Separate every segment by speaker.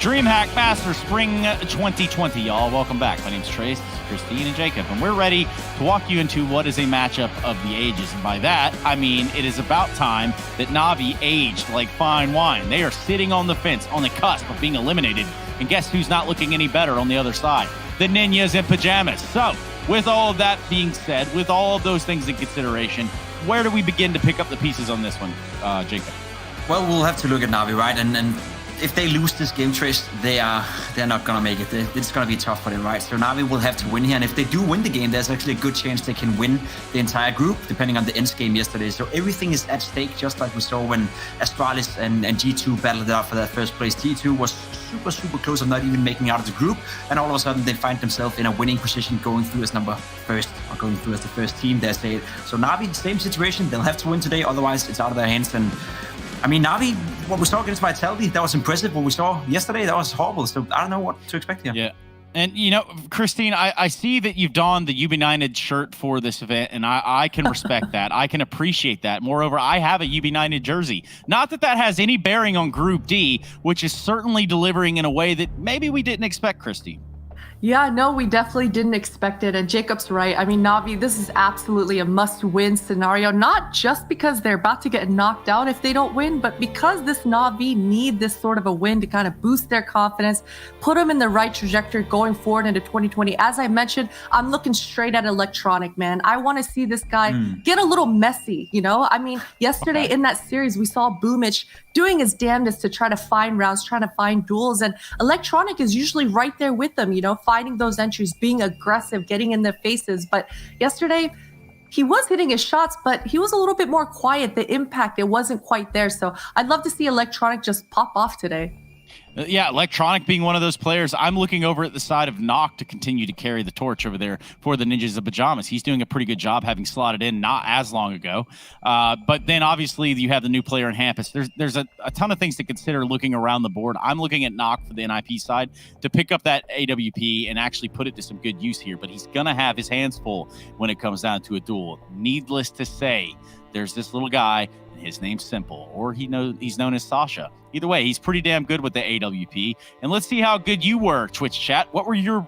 Speaker 1: DreamHack Master Spring 2020, y'all. Welcome back. My name's Trace, Christine, and Jacob, and we're ready to walk you into what is a matchup of the ages. And by that, I mean it is about time that Navi aged like fine wine. They are sitting on the fence, on the cusp of being eliminated. And guess who's not looking any better on the other side? The ninjas in pajamas. So, with all of that being said, with all of those things in consideration, where do we begin to pick up the pieces on this one, Jacob?
Speaker 2: Well, we'll have to look at Navi, right? And if they lose this game, Trace, they're not gonna make it. It's gonna be tough for them, right? So Navi will have to win here, and if they do win the game, there's actually a good chance they can win the entire group, depending on the end game yesterday. So everything is at stake, just like we saw when Astralis and G2 battled it out for that first place. G2 was super close of not even making out of the group, and all of a sudden they find themselves in a winning position, going through as number first, or going through as the first team there. So Navi, same situation. They'll have to win today, otherwise it's out of their hands. And I mean, Navi, what we saw against Vitality, that was impressive. What we saw yesterday, that was horrible. So I don't know what to expect here.
Speaker 1: Yeah. And, you know, Christine, I see that you've donned the UB9 shirt for this event, and I can respect that. I can appreciate that. Moreover, I have a UB9 jersey. Not that that has any bearing on Group D, which is certainly delivering in a way that maybe we didn't expect, Christine.
Speaker 3: Yeah, no, we definitely didn't expect it. And Jacob's right. I mean, Navi, this is absolutely a must-win scenario, not just because they're about to get knocked out if they don't win, but because this Navi need this sort of a win to kind of boost their confidence, put them in the right trajectory going forward into 2020. As I mentioned, I'm looking straight at Electronic, man. I want to see this guy get a little messy, you know? I mean, yesterday in that series, we saw Boomich doing his damnedest to try to find rounds, trying to find duels, and Electronic is usually right there with them, you know, finding those entries, being aggressive, getting in their faces. But yesterday, he was hitting his shots, but he was a little bit more quiet. The impact, it wasn't quite there. So I'd love to see Electronic just pop off today.
Speaker 1: Yeah, Electronic being one of those players. I'm looking over at the side of Nock to continue to carry the torch over there for the Ninjas of Pajamas. He's doing a pretty good job, having slotted in not as long ago. But then obviously you have the new player in Hampus. There's a ton of things to consider looking around the board. I'm looking at Nock for the NiP side to pick up that AWP and actually put it to some good use here. But he's going to have his hands full when it comes down to a duel. Needless to say, there's this little guy. His name's Simple, or he's known as Sasha. Either way, he's pretty damn good with the AWP. And let's see how good you were, Twitch chat. What were your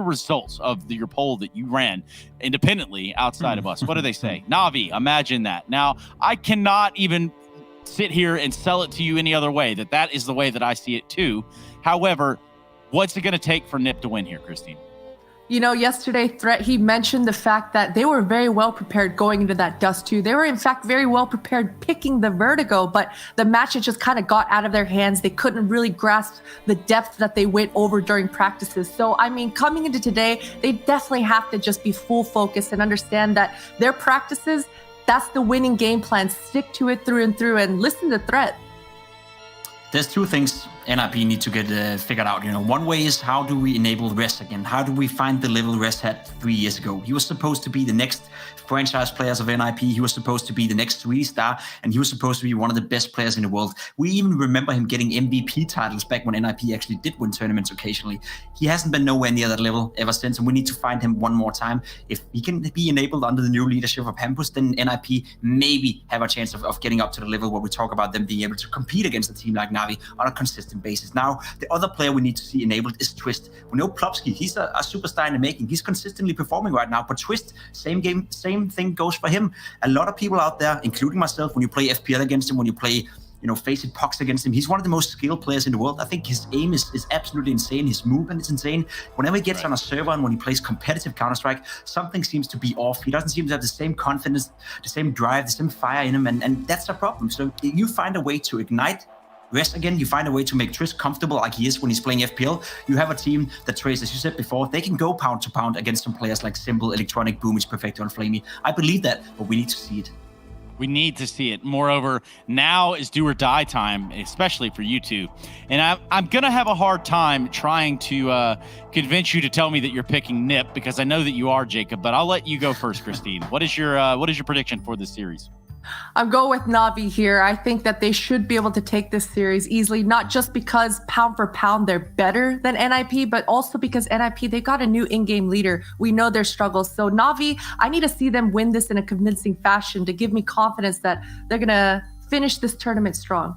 Speaker 1: results of your poll that you ran independently outside of us? What do they say? Navi, imagine that. Now, I cannot even sit here and sell it to you any other way. That is the way that I see it too. However, What's it going to take for NiP to win here, Christine?
Speaker 3: You know, yesterday, Threat, he mentioned the fact that they were very well prepared going into that Dust 2. They were, in fact, very well prepared picking the Vertigo, but the match just kind of got out of their hands. They couldn't really grasp the depth that they went over during practices. So, I mean, coming into today, they definitely have to just be full focus and understand that their practices, that's the winning game plan. Stick to it through and through and listen to Threat.
Speaker 2: There's two things NiP need to get figured out. You know, one way is how do we enable Rest again? How do we find the level Rest had 3 years ago? He was supposed to be the next franchise players of NiP. He was supposed to be the next 3-star, and he was supposed to be one of the best players in the world. We even remember him getting MVP titles back when NiP actually did win tournaments occasionally. He hasn't been nowhere near that level ever since, and we need to find him one more time. If he can be enabled under the new leadership of Hampus, then NiP maybe have a chance of getting up to the level where we talk about them being able to compete against a team like Navi on a consistent basis. Now, the other player we need to see enabled is Twist. We know Plopsky, he's a superstar in the making. He's consistently performing right now, but Twist, same game, same thing goes for him. A lot of people out there, including myself, when you play FPL against him, when you play face-it pucks against him, he's one of the most skilled players in the world. I think his aim is absolutely insane. His movement is insane. Whenever he gets on a server and when he plays competitive Counter-Strike, something seems to be off. He doesn't seem to have the same confidence, the same drive, the same fire in him, and that's a problem. So you find a way to ignite Rest again, you find a way to make Trish comfortable like he is when he's playing FPL. You have a team that Trace, as you said before, they can go pound to pound against some players like Simple, Electronic, Boomage, Perfecto, and Flamey. I believe that, but we need to see it.
Speaker 1: We need to see it. Moreover, now is do or die time, especially for you two. And I'm going to have a hard time trying to convince you to tell me that you're picking NiP, because I know that you are, Jacob, but I'll let you go first, Christine. What is your prediction for this series?
Speaker 3: I'm going with Navi here. I think that they should be able to take this series easily, not just because pound for pound they're better than NiP, but also because NiP, they got a new in-game leader. We know their struggles. So Navi, I need to see them win this in a convincing fashion to give me confidence that they're going to finish this tournament strong.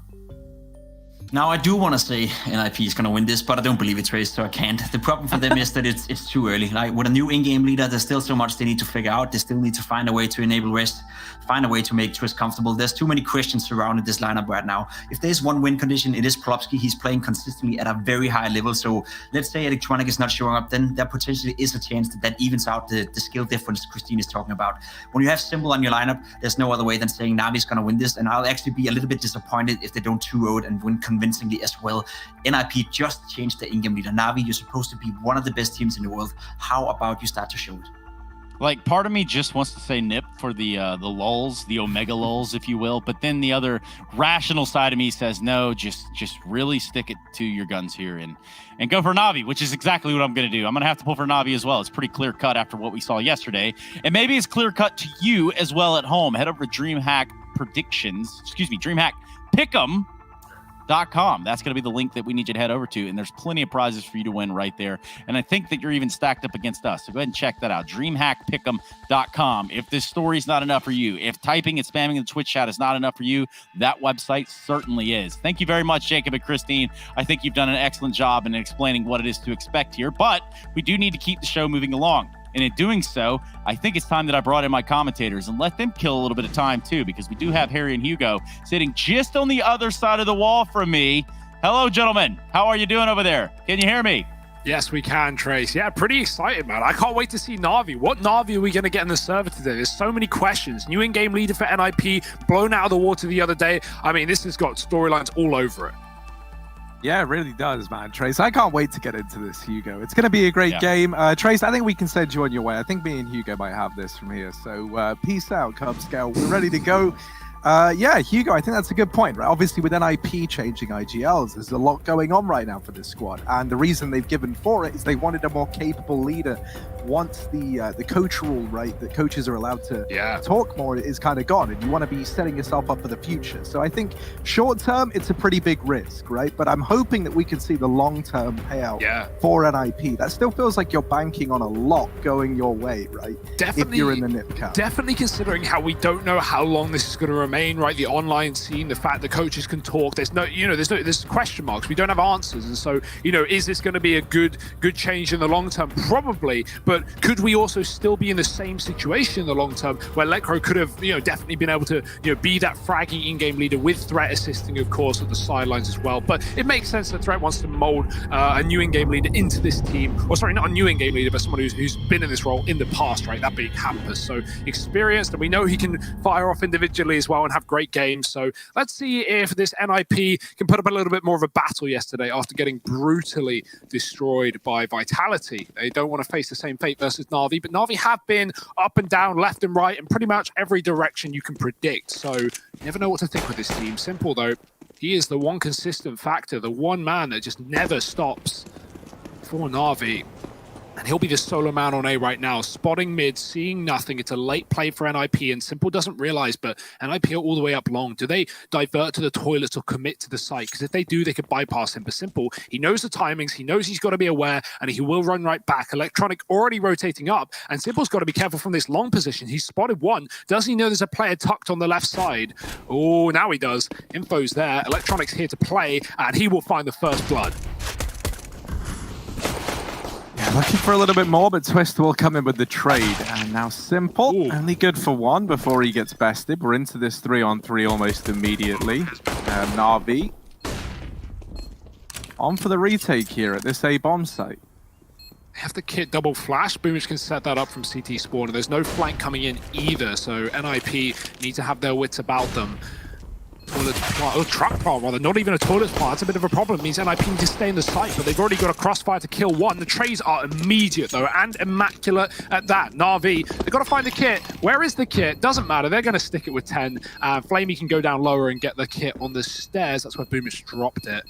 Speaker 2: Now, I do want to say NiP is going to win this, but I don't believe it's Trace, so I can't. The problem for them is that it's too early. Like, with a new in-game leader, there's still so much they need to figure out. They still need to find a way to enable Rest, find a way to make Trish comfortable. There's too many questions surrounding this lineup right now. If there's one win condition, it is Plopsky. He's playing consistently at a very high level. So let's say Electronic is not showing up, then there potentially is a chance that evens out the skill difference Christine is talking about. When you have Simple on your lineup, there's no other way than saying Navi's going to win this. And I'll actually be a little bit disappointed if they don't 2-0 and win convincingly as well. NiP just changed the in-game leader. Navi, you're supposed to be one of the best teams in the world. How about you start to show it?
Speaker 1: Like, part of me just wants to say NiP for the lulz, the omega lulz, if you will. But then the other rational side of me says, no, just really stick it to your guns here and go for Navi, which is exactly what I'm going to do. I'm going to have to pull for Navi as well. It's pretty clear cut after what we saw yesterday. And maybe it's clear cut to you as well at home. Head over to DreamHack Pick'em.com. That's going to be the link that we need you to head over to, and there's plenty of prizes for you to win right there. And I think that you're even stacked up against us, so go ahead and check that out. DreamHackPick'em.com. If this story is not enough for you, if typing and spamming in the Twitch chat is not enough for you, that website certainly is. Thank you very much, Jacob and Christine. I think you've done an excellent job in explaining what it is to expect here, but we do need to keep the show moving along. And in doing so, I think it's time that I brought in my commentators and let them kill a little bit of time too, because we do have Harry and Hugo sitting just on the other side of the wall from me. Hello, gentlemen. How are you doing over there? Can you hear me?
Speaker 4: Yes, we can, Trace. Yeah, pretty excited, man. I can't wait to see Navi. What Navi are we going to get in the server today? There's so many questions. New in-game leader for NiP, blown out of the water the other day. I mean, this has got storylines all over it.
Speaker 5: Yeah, it really does, man. Trace, I can't wait to get into this, Hugo. It's going to be a great game. Trace, I think we can send you on your way. I think me and Hugo might have this from here. So peace out, Cub Scout. We're ready to go. Yeah, Hugo, I think that's a good point, right? Obviously, with NiP changing IGLs, there's a lot going on right now for this squad. And the reason they've given for it is they wanted a more capable leader once the coach rule, right, that coaches are allowed to talk more is kind of gone. And you want to be setting yourself up for the future. So I think short term, it's a pretty big risk, right? But I'm hoping that we can see the long-term payout for NiP. That still feels like you're banking on a lot going your way, right?
Speaker 4: Definitely.
Speaker 5: If you're in the NiP camp.
Speaker 4: Definitely considering how we don't know how long this is going to remain remain, right? The online scene, the fact that coaches can talk. There's no, there's question marks. We don't have answers, and so, is this going to be a good change in the long term? Probably, but could we also still be in the same situation in the long term where Lecro could have, definitely been able to, be that fraggy in-game leader with Threat assisting, of course, at the sidelines as well. But it makes sense that Threat wants to mold a new in-game leader into this team, or sorry, not a new in-game leader, but someone who's been in this role in the past, right? That being Hampus, so experienced, and we know he can fire off individually as well and have great games. So let's see if this NiP can put up a little bit more of a battle yesterday after getting brutally destroyed by Vitality. They don't want to face the same fate versus Navi, but Navi have been up and down, left and right, in pretty much every direction you can predict. So you never know what to think with this team. Simple though, he is the one consistent factor, the one man that just never stops for Navi. And he'll be the solo man on A right now, spotting mid, seeing nothing. It's a late play for NiP, and Simple doesn't realize, but NiP are all the way up long. Do they divert to the toilets or commit to the site? Because if they do, they could bypass him. But Simple, he knows the timings, he knows he's got to be aware, and he will run right back. Electronic already rotating up, and Simple's got to be careful from this long position. He's spotted one. Does he know there's a player tucked on the left side? Oh, now he does. Info's there. Electronic's here to play, and he will find the first blood.
Speaker 5: Looking for a little bit more, but Twist will come in with the trade. And now Simple, only good for one before he gets bested. We're into this 3-on-3 almost immediately. Navi on for the retake here at this A bomb site.
Speaker 4: They have the kit double flash. Boomich can set that up from CT spawn, and there's no flank coming in either, so NiP need to have their wits about them. Toilet plant, or truck plant rather, not even a toilet plant. That's a bit of a problem. It means NiP need to stay in the site, but they've already got a crossfire to kill one. The trays are immediate though, and immaculate at that. Navi, they've got to find the kit. Where is the kit? Doesn't matter. They're going to stick it with 10. Flamey can go down lower and get the kit on the stairs. That's where Boomich dropped it.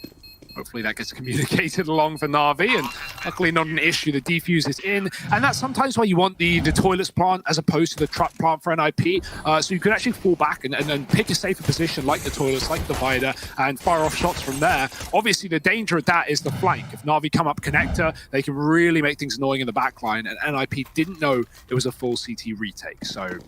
Speaker 4: Hopefully that gets communicated along for Navi, and luckily not an issue. The defuse is in, and that's sometimes why you want the toilets plant as opposed to the truck plant for NiP, so you can actually fall back and pick a safer position like the toilets, like the Divider, and fire off shots from there. Obviously the danger of that is the flank. If Navi come up connector, they can really make things annoying in the backline, and NiP didn't know it was a full CT retake, so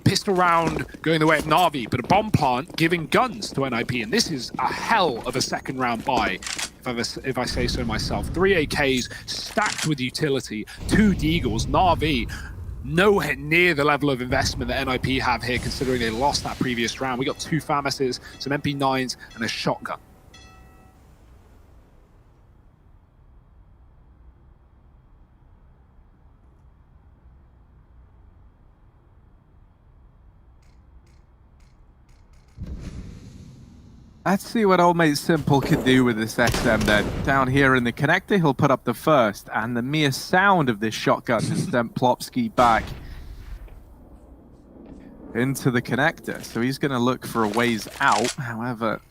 Speaker 4: pistol round going the way of Navi, but a bomb plant giving guns to NiP, and this is a hell of a second round buy, if I say so myself. 3 AKs stacked with utility, 2 Deagles. Navi nowhere near the level of investment that NiP have here, considering they lost that previous round. We got 2 Famases, some MP9s, and a shotgun.
Speaker 5: Let's see what old mate Simple can do with this XM then. Down here in the connector, he'll put up the first, and the mere sound of this shotgun has sent Plopsky back into the connector. So he's going to look for a ways out. However,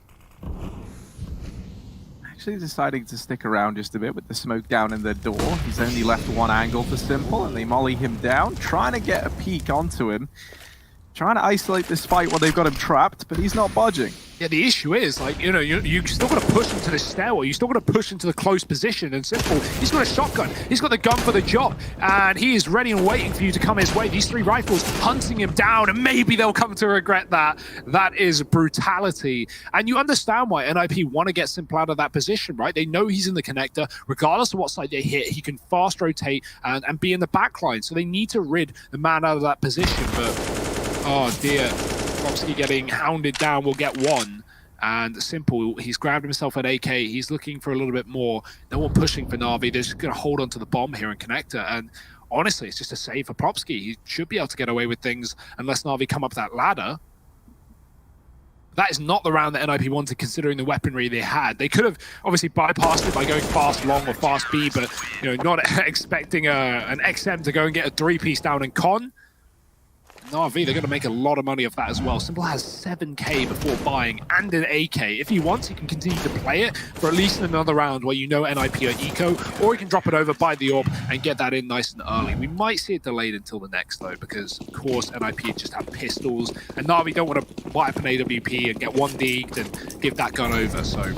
Speaker 5: actually deciding to stick around just a bit with the smoke down in the door. He's only left one angle for Simple, and they molly him down, trying to get a peek onto him. Trying to isolate this fight while they've got him trapped, but he's not budging.
Speaker 4: Yeah, the issue is, like, you still got to push into the stairwell. You still got to push into the close position. And Simple, he's got a shotgun. He's got the gun for the job. And he is ready and waiting for you to come his way. These 3 rifles hunting him down, and maybe they'll come to regret that. That is brutality. And you understand why NiP want to get Simple out of that position, right? They know he's in the connector. Regardless of what side they hit, he can fast rotate and be in the backline. So they need to rid the man out of that position. But, oh dear. Plopsky getting hounded down will get 1. And Simple, he's grabbed himself an AK. He's looking for a little bit more. No one pushing for Navi. They're just going to hold on to the bomb here in connector. And honestly, it's just a save for Plopsky. He should be able to get away with things unless Navi come up that ladder. That is not the round that NiP wanted, considering the weaponry they had. They could have obviously bypassed it by going fast long or fast B, but not expecting an XM to go and get a 3-piece down in con. Navi, they're going to make a lot of money off that as well. Simple has 7k before buying and an AK. If he wants, he can continue to play it for at least another round where NiP are eco, or he can drop it over, buy the AWP, and get that in nice and early. We might see it delayed until the next, though, because, of course, NiP just have pistols, and Navi don't want to buy up an AWP and get 1 deagged and give that gun over, so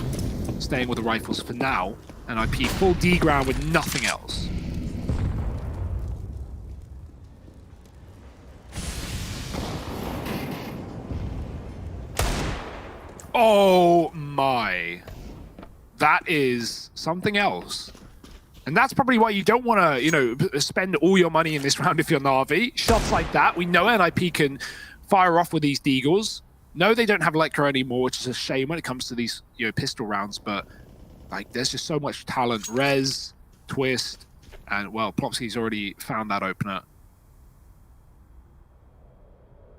Speaker 4: staying with the rifles for now. NiP full D ground with nothing else. Oh my. That is something else. And that's probably why you don't want to, you know, spend all your money in this round if you're Navi. Shots like that, we know NiP can fire off with these deagles. No, they don't have Electro anymore, which is a shame when it comes to these, you know, pistol rounds, but like there's just so much talent. Rez, Twist, and well, Plopsky's already found that opener.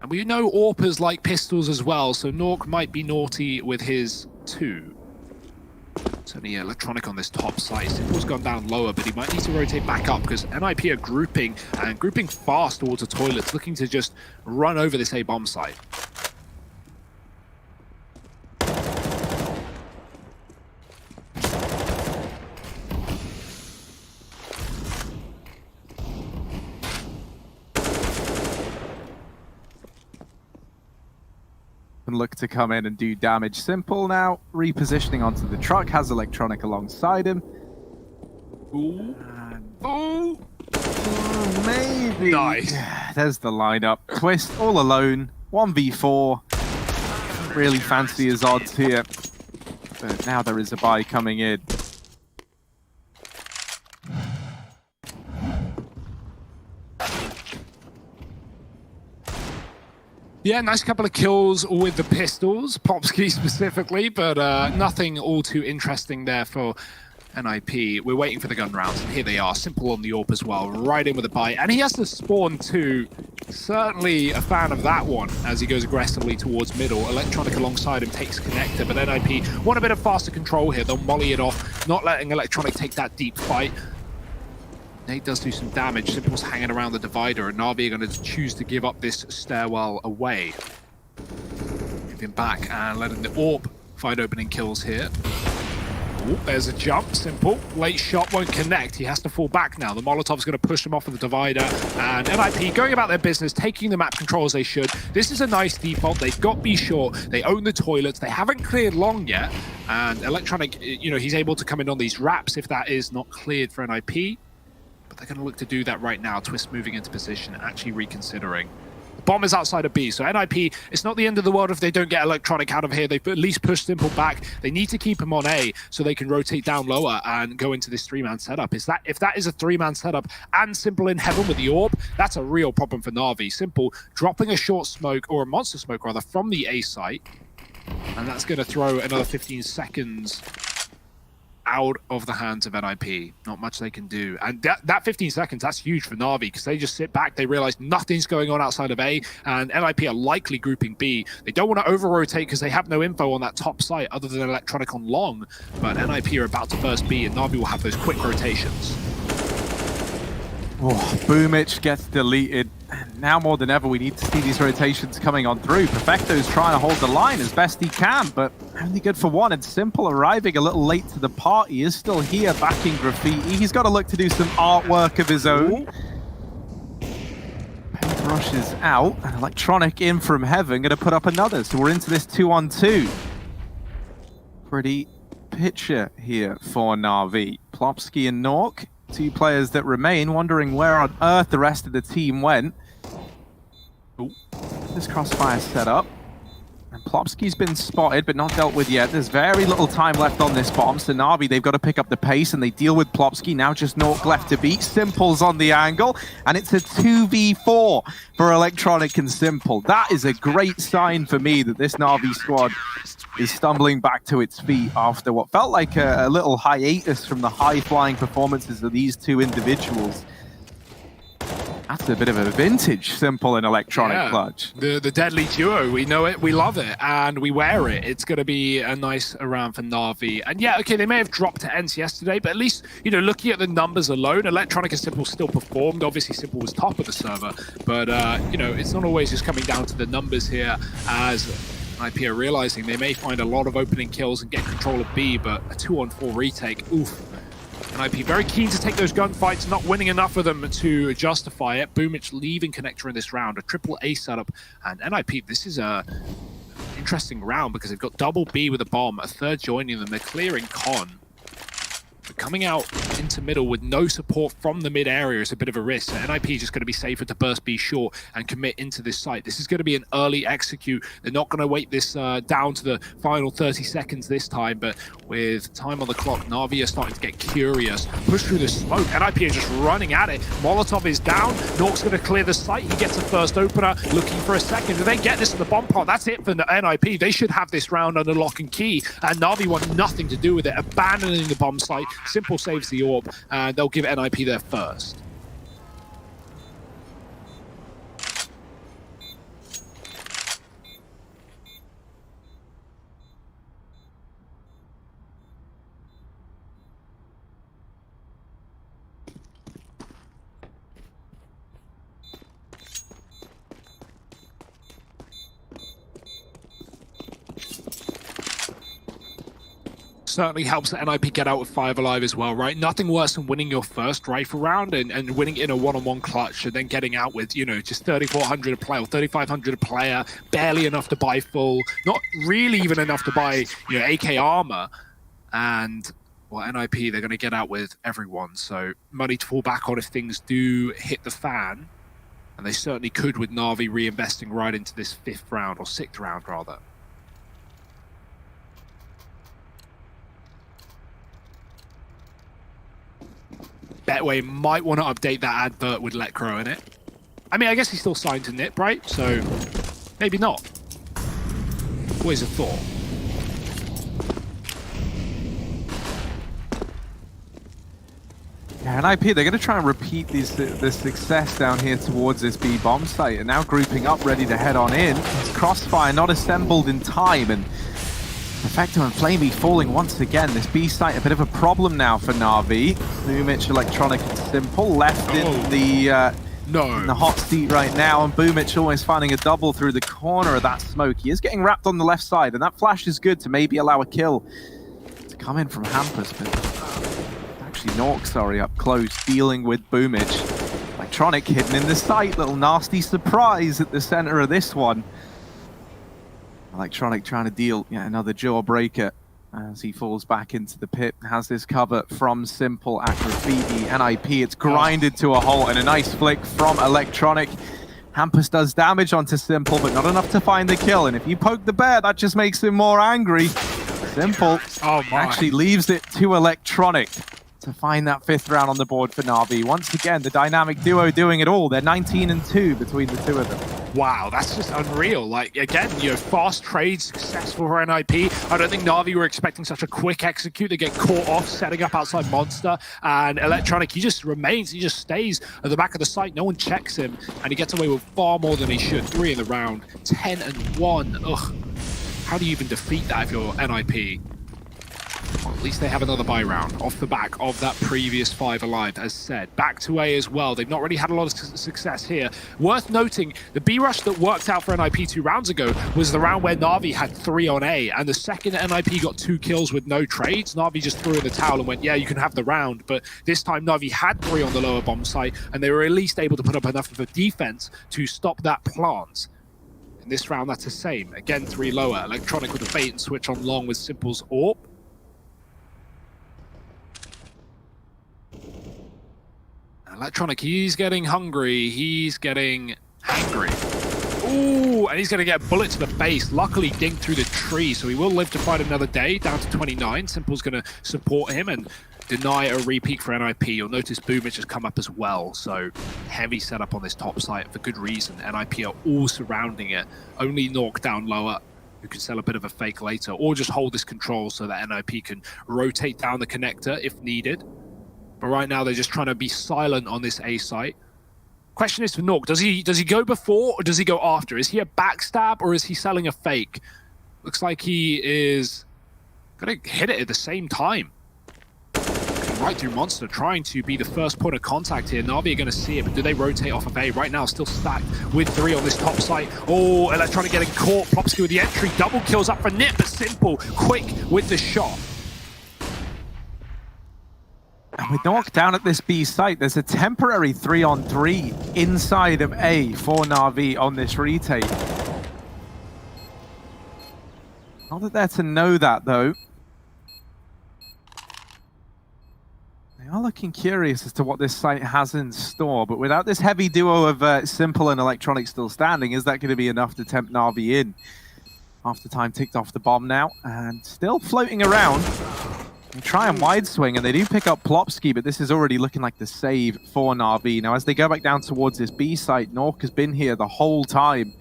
Speaker 4: And we know AWPers like pistols as well, so Nork might be naughty with his too. Certainly Electronic on this top side. Simple's gone down lower, but he might need to rotate back up because NiP are grouping, and grouping fast towards the toilets, looking to just run over this A-bomb site.
Speaker 5: Look to come in and do damage. Simple now repositioning onto the truck, has Electronic alongside him.
Speaker 4: Ooh. Ooh.
Speaker 5: Maybe.
Speaker 4: Nice.
Speaker 5: There's the lineup. Twist all alone, 1v4. Really fancy his odds here, but now there is a buy coming in.
Speaker 4: Yeah, nice couple of kills with the pistols, Popsky specifically, but nothing all too interesting there for NiP. We're waiting for the gun rounds, and here they are. Simple on the AWP as well, right in with a bite. And he has to spawn too. Certainly a fan of that one as he goes aggressively towards middle. Electronic alongside him takes connector, but NiP want a bit of faster control here. They'll molly it off, not letting Electronic take that deep fight. Nate does do some damage. Simple's hanging around the divider, and Navi are going to choose to give up this stairwell away. Moving back and letting the AWP find opening kills here. Ooh, there's a jump. Simple. Late shot won't connect. He has to fall back now. The Molotov's going to push him off of the divider, and NiP going about their business, taking the map control as they should. This is a nice default. They've got B short. They own the toilets. They haven't cleared long yet, and Electronic, you know, he's able to come in on these wraps if that is not cleared for NiP. But they're going to look to do that right now. Twist moving into position, actually reconsidering. The bomb is outside of B, so NiP, it's not the end of the world if they don't get Electronic out of here. They've at least pushed Simple back. They need to keep him on A so they can rotate down lower and go into this three-man setup. If that is a three-man setup and Simple in heaven with the AWP, that's a real problem for Navi. Simple dropping a short smoke, or a monster smoke rather, from the A site, and that's going to throw another 15 seconds out of the hands of NiP. Not much they can do. And that 15 seconds, that's huge for Navi, because they just sit back, they realize nothing's going on outside of A, and NiP are likely grouping B. They don't want to over-rotate because they have no info on that top site other than Electronic on long, but NiP are about to burst B, and Navi will have those quick rotations.
Speaker 5: Oh, Boomich gets deleted. Now more than ever, we need to see these rotations coming on through. Perfecto's trying to hold the line as best he can, but only good for one. And Simple arriving a little late to the party is still here backing Graffiti. He's got to look to do some artwork of his own. Paintbrush is out, and Electronic in from heaven, going to put up another. So we're into this 2-on-2. Pretty picture here for Navi. Plopsky and Nork, two players that remain, wondering where on earth the rest of the team went. Ooh. This crossfire set up. And Plopsky's been spotted, but not dealt with yet. There's very little time left on this bomb, so Navi, they've got to pick up the pace, and they deal with Plopsky. Now just Nork left to beat. Simple's on the angle, and it's a 2v4 for Electronic and Simple. That is a great sign for me that this Navi squad is stumbling back to its feet after what felt like a little hiatus from the high-flying performances of these two individuals. That's a bit of a vintage Simple and Electronic clutch.
Speaker 4: The deadly duo, we know it, we love it, and we wear it. It's going to be a nice round for Navi. And yeah, okay, they may have dropped to ENCE yesterday, but at least, you know, looking at the numbers alone, Electronic and Simple still performed. Obviously, Simple was top of the server, but, you know, it's not always just coming down to the numbers here, as NiP are realizing they may find a lot of opening kills and get control of B, but a 2-on-4 retake, oof. NiP very keen to take those gunfights, not winning enough of them to justify it. Boomich leaving connector in this round, a triple A setup, and NiP, this is a interesting round because they've got double B with a bomb, a third joining them, they're clearing Con. The coming out into middle with no support from the mid area is a bit of a risk. So NiP is just going to be safer to burst B short and commit into this site. This is going to be an early execute. They're not going to wait this down to the final 30 seconds this time, but with time on the clock, Navi are starting to get curious. Push through the smoke. NiP is just running at it. Molotov is down. Nork's going to clear the site. He gets a first opener, looking for a second. If they get this in the bomb pot, that's it for the NiP. They should have this round under lock and key, and Navi want nothing to do with it, abandoning the bomb site. Simple saves the orb, and they'll give NiP their first. Certainly helps that NiP get out with 5 alive as well, right? Nothing worse than winning your first rifle round and winning in a one-on-one clutch and then getting out with, you know, just 3,400 a player or 3,500 a player, barely enough to buy full, not really even enough to buy, you know, AK armor. And, well, NiP, they're going to get out with everyone. So money to fall back on if things do hit the fan. And they certainly could with Navi reinvesting right into this 5th round, or 6th round, rather. Betway might want to update that advert with Let Crow in it. I mean, I guess he's still signed to NiP, right? So maybe not. Always a thought.
Speaker 5: Yeah, NiP, they're going to try and repeat this success down here towards this B bomb site, and now grouping up, ready to head on in. It's Crossfire not assembled in time, and Effecto and Flamey falling once again. This B site a bit of a problem now for Navi. Boomich, Electronic, and Simple left in the hot seat right now, and Boomich almost finding a double through the corner of that smoke. He is getting wrapped on the left side, and that flash is good to maybe allow a kill to come in from Hampus, but actually Nork, sorry, up close, dealing with Boomich. Electronic hidden in the site, little nasty surprise at the center of this one. Electronic trying to deal another jawbreaker as he falls back into the pit. Has this cover from Simple at Graffiti. NiP, it's grinded to a halt, and a nice flick from Electronic. Hampus does damage onto Simple, but not enough to find the kill. And if you poke the bear, that just makes him more angry. Simple actually leaves it to Electronic to find that 5th round on the board for Navi. Once again, the dynamic duo doing it all. They're 19-2 between the two of them.
Speaker 4: Wow, that's just unreal. Like, again, you know, fast trade, successful for NiP. I don't think Navi were expecting such a quick execute. They get caught off setting up outside Monster, and Electronic, he just remains, he just stays at the back of the site. No one checks him, and he gets away with far more than he should. 3 in the round, 10-1. Ugh. How do you even defeat that if you're NiP? Well, at least they have another buy round off the back of that previous 5 alive, as said. Back to A as well. They've not really had a lot of success here. Worth noting, the B rush that worked out for NiP 2 rounds ago was the round where Navi had 3 on A, and the second NiP got 2 kills with no trades, Navi just threw in the towel and went, yeah, you can have the round. But this time Navi had 3 on the lower bomb site, and they were at least able to put up enough of a defense to stop that plant. In this round, that's the same. Again, 3 lower. Electronic with a bait and switch on long with Simple's AWP. Electronic, he's getting hungry, he's getting angry. Ooh, and he's going to get a bullet to the face. Luckily, dinked through the tree, so he will live to fight another day, down to 29. Simple's going to support him and deny a repeat for NiP. You'll notice Boomich has come up as well, so heavy setup on this top site for good reason. NiP are all surrounding it. Only Nork down lower, who can sell a bit of a fake later, or just hold this control so that NiP can rotate down the connector if needed. But right now, they're just trying to be silent on this A site. Question is for Nork, does he go before or does he go after? Is he a backstab or is he selling a fake? Looks like he is going to hit it at the same time. Right through Monster, trying to be the first point of contact here. Navi are going to see it, but do they rotate off of A? Right now, still stacked with 3 on this top site. Oh, Electronic getting caught. Plopsky with the entry. Double kills up for NiP, but Simple quick with the shot.
Speaker 5: And with Nork down at this B site, there's a temporary 3-on-3 inside of A for Navi on this retake. Not that they're to know that, though. They are looking curious as to what this site has in store, but without this heavy duo of Simple and Electronic still standing, is that going to be enough to tempt Navi in? Half the time ticked off the bomb now, and still floating around. They try and wide swing, and they do pick up Plopsky, but this is already looking like the save for Navi. Now, as they go back down towards this B site, Nork has been here the whole time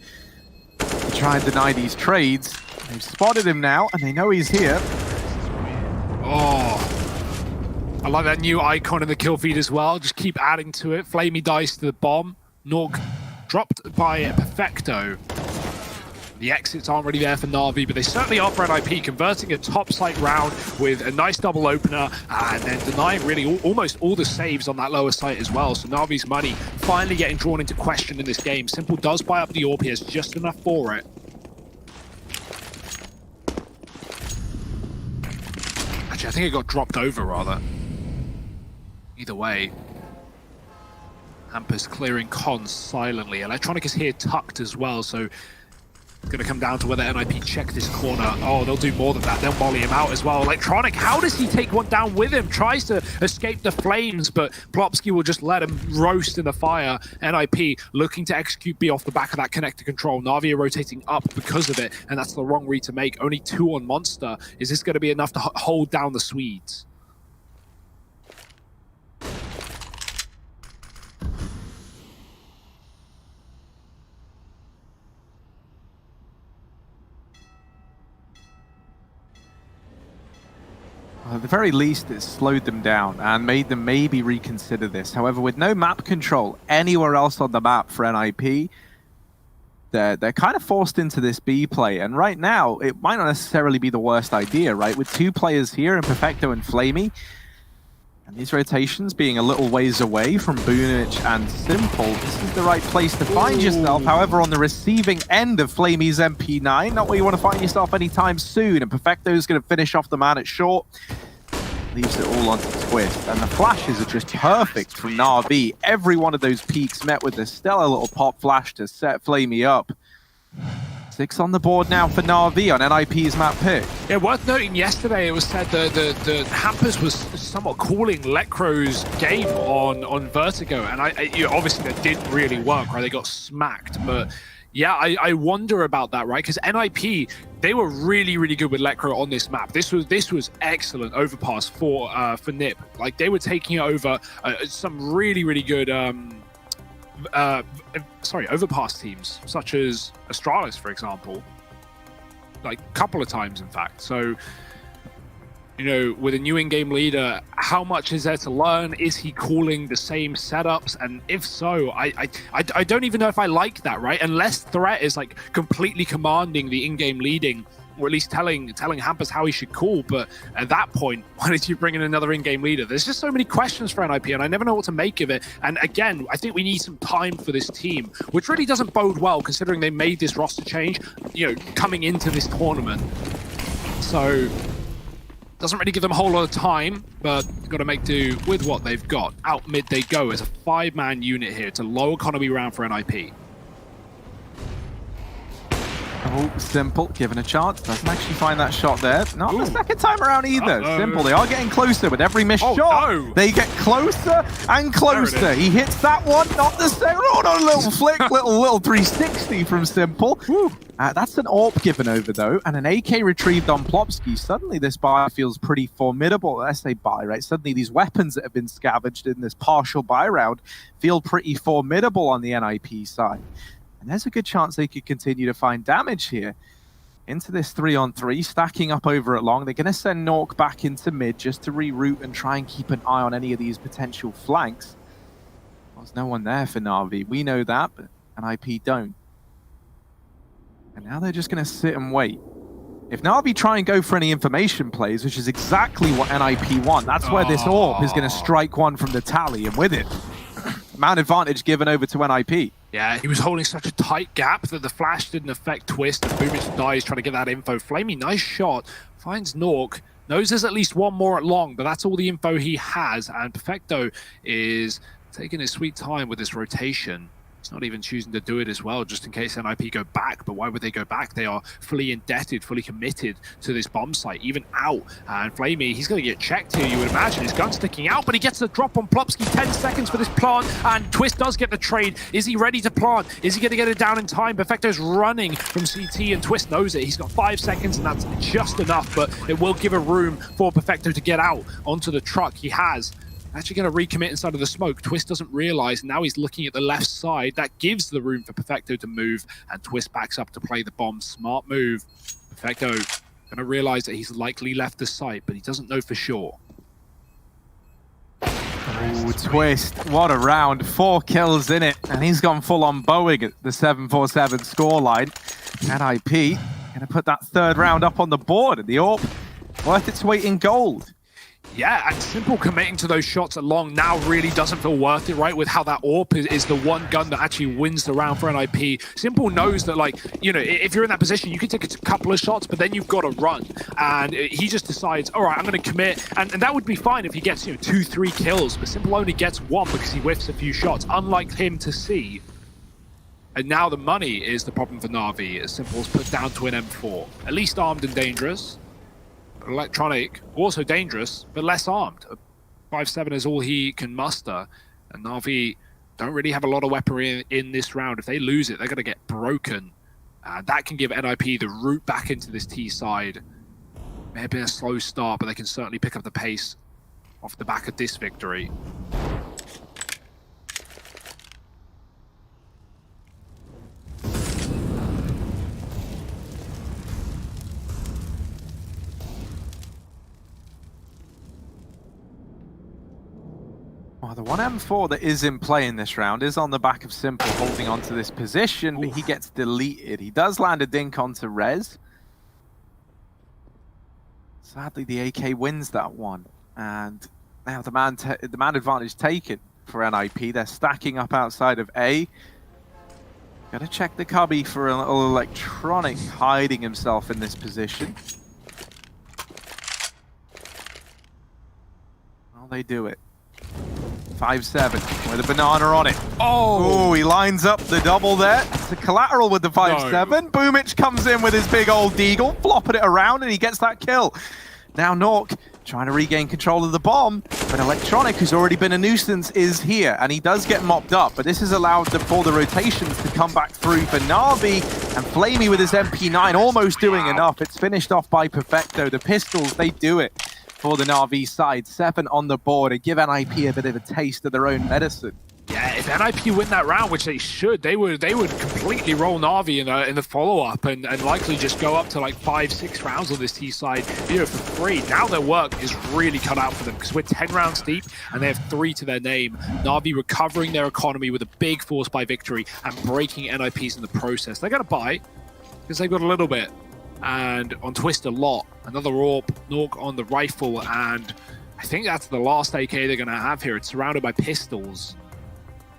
Speaker 5: to try and deny these trades. They've spotted him now, and they know he's here.
Speaker 4: Oh, I like that new icon in the kill feed as well. Just keep adding to it. Flamey dice to the bomb. Nork dropped by Perfecto. The exits aren't really there for Navi, but they certainly are for NiP, converting a top site round with a nice double opener and then denying really almost all the saves on that lower site as well. So Navi's money finally getting drawn into question in this game. Simple does buy up the AWP, has just enough for it. Actually, I think it got dropped over, rather. Either way. Hampus clearing cons silently. Electronic is here tucked as well, so it's going to come down to whether NiP check this corner. Oh, they'll do more than that. They'll molly him out as well. Electronic, how does he take one down with him? Tries to escape the flames, but Plopsky will just let him roast in the fire. NiP looking to execute B off the back of that connector control. Navi are rotating up because of it, and that's the wrong read to make. Only 2 on Monster. Is this going to be enough to hold down the Swedes?
Speaker 5: At the very least, it slowed them down and made them maybe reconsider this. However, with no map control anywhere else on the map for NiP, they're kind of forced into this B play. And right now, it might not necessarily be the worst idea, right? With 2 players here in Perfecto and Flamey, and these rotations being a little ways away from Boonich and Simple, this is the right place to find yourself. However, on the receiving end of Flamey's MP9, not where you want to find yourself anytime soon. And Perfecto is going to finish off the man at short. Leaves it all onto Twist. And the flashes are just perfect from Navi. Every one of those peaks met with a stellar little pop flash to set Flamey up. 6 on the board now for Navi on NiP's map pick.
Speaker 4: Yeah, worth noting, yesterday it was said that the Hampus was somewhat calling Lecro's game on Vertigo, and obviously that didn't really work, right? They got smacked, but yeah, I wonder about that, right? Because NiP, they were really, really good with Lecro on this map. This was excellent overpass for NiP. Like, they were taking it over some really, really good overpass teams, such as Astralis, for example. Like, a couple of times, in fact. So, you know, with a new in-game leader, how much is there to learn? Is he calling the same setups? And if so, I don't even know if I like that, right? Unless Threat is like completely commanding the in-game leading, or at least telling Hampus how he should call. But at that point, why did you bring in another in-game leader? There's just so many questions for NiP, and I never know what to make of it. And again, I think we need some time for this team, which really doesn't bode well considering they made this roster change, you know, coming into this tournament. So doesn't really give them a whole lot of time, but got to make do with what they've got. Out mid they go as a 5-man unit here. It's a low economy round for NiP.
Speaker 5: Oh, Simple, given a chance. Doesn't actually find that shot there. Not the second time around either. Simple, they are getting closer with every missed shot. No. They get closer and closer. He hits that one, not the second. Oh, no, little flick, little 360 from Simple. That's an AWP given over, though, and an AK retrieved on Plopsky. Suddenly, this buy feels pretty formidable. I say buy, right? Suddenly, these weapons that have been scavenged in this partial buy round feel pretty formidable on the NiP side. And there's a good chance they could continue to find damage here into this 3-on-3, stacking up over at long. They're going to send Nork back into mid just to reroute and try and keep an eye on any of these potential flanks. Well, there's no one there for Navi. We know that, but NiP don't. And now they're just going to sit and wait. If Navi try and go for any information plays, which is exactly what NiP want, that's where this AWP is going to strike one from the tally, and with it, man advantage given over to NiP.
Speaker 4: Yeah, he was holding such a tight gap that the flash didn't affect Twist, and Boomich dies trying to get that info. Flamey, nice shot, finds Nork, knows there's at least one more at long, but that's all the info he has, and Perfecto is taking his sweet time with this rotation. He's not even choosing to do it as well, just in case NiP go back. But why would they go back? They are fully indebted, fully committed to this bomb site, even out. And Flamey, he's going to get checked here, you would imagine. His gun's sticking out, but he gets the drop on Plopsky. 10 seconds for this plant, and Twist does get the trade. Is he ready to plant? Is he going to get it down in time? Perfecto's running from CT, and Twist knows it. He's got 5 seconds, and that's just enough, but it will give a room for Perfecto to get out onto the truck. He has. Actually going to recommit inside of the smoke. Twist doesn't realize. Now he's looking at the left side. That gives the room for Perfecto to move, and Twist backs up to play the bomb. Smart move. Perfecto going to realize that he's likely left the site, but he doesn't know for sure.
Speaker 5: Oh, Twist, what a round. 4 kills in it, and he's gone full on Boeing at the 7-4-7 scoreline. NiP going to put that 3rd round up on the board, and the AWP worth its weight in gold.
Speaker 4: Yeah, and Simple committing to those shots along now really doesn't feel worth it, right? With how that AWP is the one gun that actually wins the round for NiP. Simple knows that, like, you know, if you're in that position, you can take a couple of shots, but then you've got to run. And he just decides, all right, I'm going to commit. And that would be fine if he gets, 2-3 kills, but Simple only gets 1 because he whiffs a few shots, unlike him to see. And now the money is the problem for Navi, as Simple's put down to an M4. At least armed and dangerous. Electronic, also dangerous, but less armed. 5-7 is all he can muster, and Navi don't really have a lot of weaponry in this round. If they lose it, they're going to get broken. That can give NiP the route back into this T side. May have been a slow start, but they can certainly pick up the pace off the back of this victory.
Speaker 5: Well, the 1M4 that is in play in this round is on the back of Simple, holding on to this position, but he gets deleted. He does land a dink onto Rez. Sadly, the AK wins that one, and now the man advantage taken for NiP. They're stacking up outside of A. Gotta check the cubby for an Electronic hiding himself in this position. Well, they do it. 5-7 with a banana on it. Oh, he lines up the double there. It's a collateral with the 5-7. No. Boomich comes in with his big old deagle, flopping it around, and he gets that kill. Now Nork trying to regain control of the bomb, but Electronic, who's already been a nuisance, is here, and he does get mopped up, but this has allowed for the rotations to come back through for Navi, and Flamey with his MP9 almost doing enough. It's finished off by Perfecto. The pistols, they do it for the Navi side. 7 on the board and give NiP a bit of a taste of their own medicine.
Speaker 4: Yeah, if NiP win that round, which they should, they would completely roll Navi in the follow-up and likely just go up to like 5-6 rounds on this T side, for free. Now their work is really cut out for them because we're 10 rounds deep and they have 3 to their name. Navi recovering their economy with a big force buy victory and breaking NiP's in the process. They're going to buy because they've got a little bit. And on Twist a lot. Another AWP, Nork on the rifle, and I think that's the last AK they're going to have here. It's surrounded by pistols.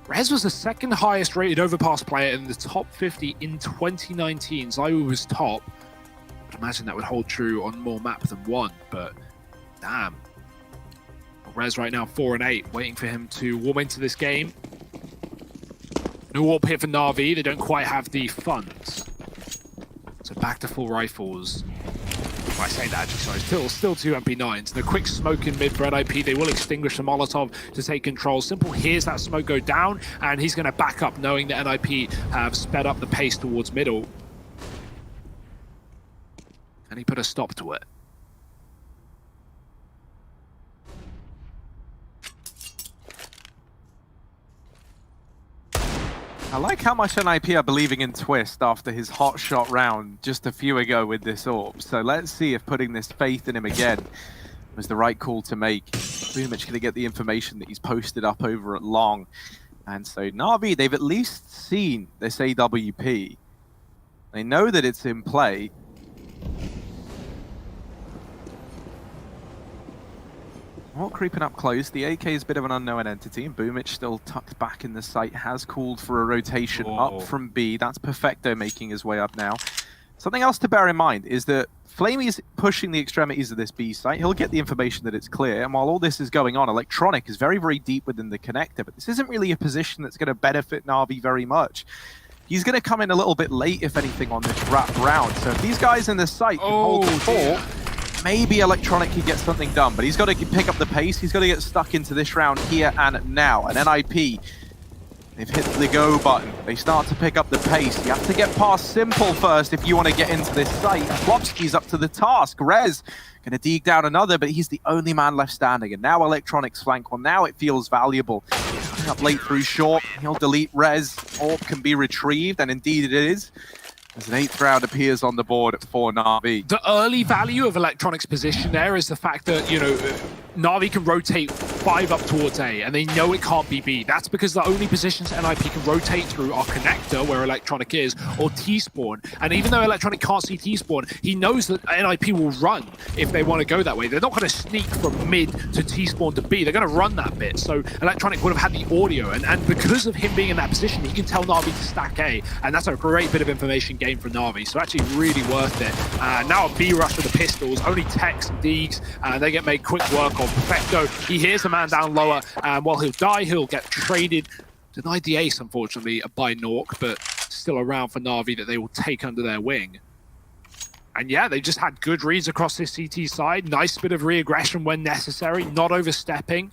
Speaker 4: Rez was the 2nd highest rated overpass player in the top 50 in 2019. Zywoo was top. I'd imagine that would hold true on more maps than one, but damn. Rez right now 4-8, waiting for him to warm into this game. No AWP here for Navi. They don't quite have the funds. So back to full rifles. I say that actually, sorry, still 2 MP9s. The quick smoke in mid for NiP. They will extinguish the Molotov to take control. Simple hears that smoke go down, and he's going to back up knowing that NiP have sped up the pace towards middle. And he put a stop to it.
Speaker 5: I like how much NiP are believing in Twist after his hot shot round just a few ago with this AWP. So let's see if putting this faith in him again was the right call to make. Boomich going to get the information that he's posted up over at Long. And so Navi, they've at least seen this AWP. They know that it's in play. Not creeping up close. The AK is a bit of an unknown entity, and Boomich still tucked back in the site, has called for a rotation up from B. That's Perfecto making his way up now. Something else to bear in mind is that Flamey's pushing the extremities of this B site. He'll get the information that it's clear, and while all this is going on, Electronic is very, very deep within the connector, but this isn't really a position that's going to benefit Navi very much. He's going to come in a little bit late, if anything, on this wrap round. So if these guys in the site can hold the fort, maybe Electronic can get something done, but he's got to pick up the pace. He's got to get stuck into this round here and now. And NiP, they've hit the go button. They start to pick up the pace. You have to get past Simple first if you want to get into this site. Plopsky's up to the task. Rez going to dig down another, but he's the only man left standing. And now Electronic's flank, well, now it feels valuable. Coming up late through short, he'll delete Rez. Orb can be retrieved, and indeed it is. As an 8th round appears on the board for Navi.
Speaker 4: The early value of Electronic's position there is the fact that, you know, Navi can rotate 5 up towards A, and they know it can't be B. That's because the only positions NiP can rotate through are connector, where Electronic is, or T-spawn. And even though Electronic can't see T-spawn, he knows that NiP will run if they want to go that way. They're not going to sneak from mid to T-spawn to B. They're going to run that bit. So Electronic would have had the audio, and because of him being in that position, he can tell Navi to stack A, and that's a great bit of information gained for Navi. So actually really worth it. Now a B rush with the pistols, only Tex and Deegs, and they get made quick work of. Perfecto, he hears a man down lower, and while he'll die, he'll get traded. Denied the ace, unfortunately, by Nork, but still around for Navi that they will take under their wing. And yeah, they just had good reads across this CT side. Nice bit of re-aggression when necessary, not overstepping.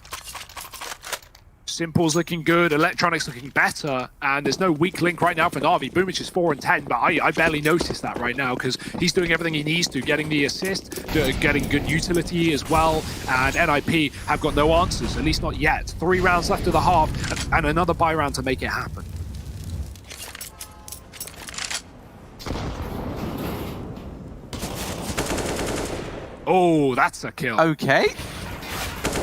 Speaker 4: Simple's looking good, Electronic's looking better, and there's no weak link right now for Navi. Boomich is 4 and 10, but I barely noticed that right now because he's doing everything he needs to, getting the assist, getting good utility as well, and NiP have got no answers, at least not yet. 3 rounds left of the half, and another buy round to make it happen. Oh, that's a kill.
Speaker 5: Okay.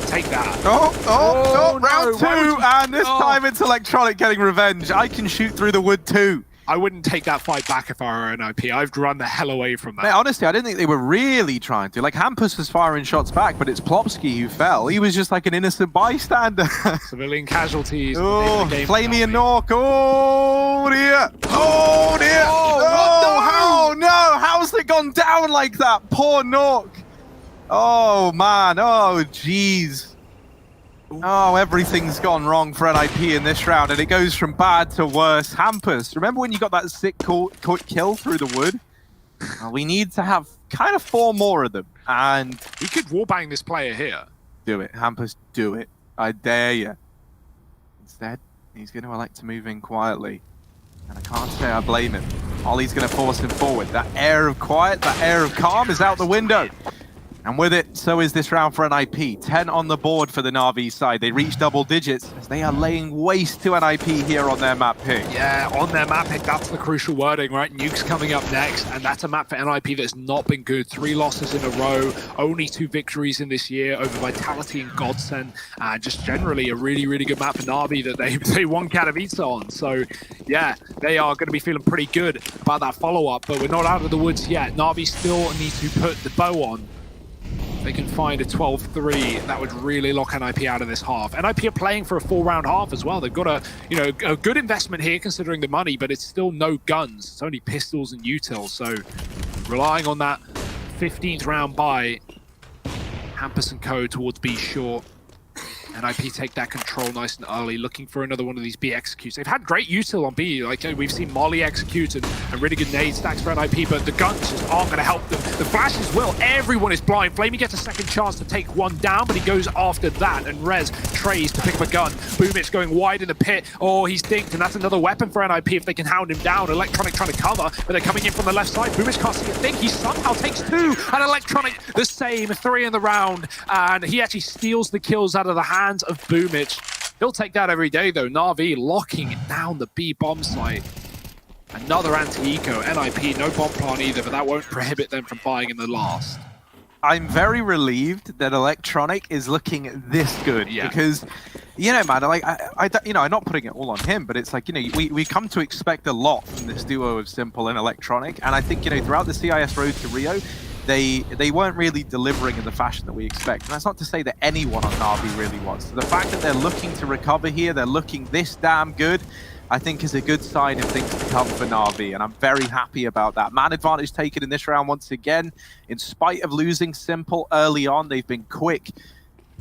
Speaker 4: Take that.
Speaker 5: Oh, round 2, and this time it's Electronic getting revenge. I can shoot through the wood too.
Speaker 4: I wouldn't take that fight back if I were NiP. I've run the hell away from that.
Speaker 5: Mate, honestly, I didn't think they were really trying to. Like, Hampus was firing shots back, but it's Plopsky who fell. He was just like an innocent bystander.
Speaker 4: Civilian casualties.
Speaker 5: Oh, Flamey and Nork. Oh, dear. Oh, dear. Oh, no. How's it gone down like that? Poor Nork. Oh, man. Oh, jeez. Oh, everything's gone wrong for NiP in this round, and it goes from bad to worse. Hampus, remember when you got that sick kill through the wood? We need to have kind of 4 more of them, and...
Speaker 4: We could wallbang this player here.
Speaker 5: Do it, Hampus, do it. I dare you. Instead, he's going to elect to move in quietly, and I can't say I blame him. Ollie's going to force him forward. That air of quiet, that air of calm is out the window. And with it, so is this round for NiP. 10 on the board for the Navi side. They reach double digits as they are laying waste to NiP here on their map pick.
Speaker 4: Yeah, on their map pick, that's the crucial wording, right? Nuke's coming up next, and that's a map for NiP that's not been good. 3 losses in a row, only 2 victories in this year over Vitality and Godsend. Just generally a really, really good map for Navi that they won Katowice on. So, yeah, they are going to be feeling pretty good about that follow-up, but we're not out of the woods yet. Navi still need to put the bow on. They can find a 12-3, that would really lock NiP out of this half. NiP are playing for a 4-round half as well. They've got a good investment here considering the money, but it's still no guns. It's only pistols and utils. So relying on that 15th round buy, Hampus and co towards B short. NiP take that control nice and early, looking for another one of these B executes. They've had great util on B, like we've seen Molly execute and really good nade stacks for NiP, but the guns just aren't going to help them. The flashes will. Everyone is blind. Flamey gets a second chance to take one down, but he goes after that, and Rez trays to pick up a gun. Boomich going wide in the pit. Oh, he's dinked, and that's another weapon for NiP if they can hound him down. Electronic trying to cover, but they're coming in from the left side. Boomich can't see a thing. He somehow takes 2, and Electronic the same, 3 in the round, and he actually steals the kills out of the hands of Boomich. He'll take that every day though. Navi locking it down the B bomb site. Another anti-eco. NiP, no bomb plan either, but that won't prohibit them from buying in the last.
Speaker 5: I'm very relieved that Electronic is looking this good because, you know, man, like I'm not putting it all on him, but it's like, you know, we come to expect a lot from this duo of Simple and Electronic, and I think, you know, throughout the CIS road to Rio, they weren't really delivering in the fashion that we expect. And that's not to say that anyone on Navi really was. So the fact that they're looking to recover here, they're looking this damn good, I think is a good sign of things to come for Navi, and I'm very happy about that. Man advantage taken in this round once again. In spite of losing Simple early on, they've been quick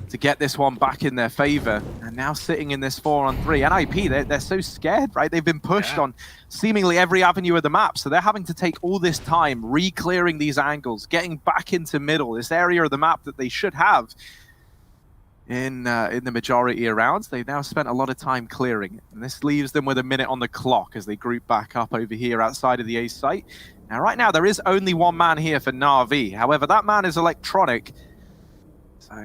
Speaker 5: to get this one back in their favor, and now sitting in this 4-on-3. NiP, they're so scared, right? They've been pushed on seemingly every avenue of the map, so they're having to take all this time re-clearing these angles, getting back into middle, this area of the map that they should have in the majority of rounds. They've now spent a lot of time clearing it, and this leaves them with a minute on the clock as they group back up over here outside of the A site. Now, right now, there is only one man here for Navi. However, that man is Electronic, so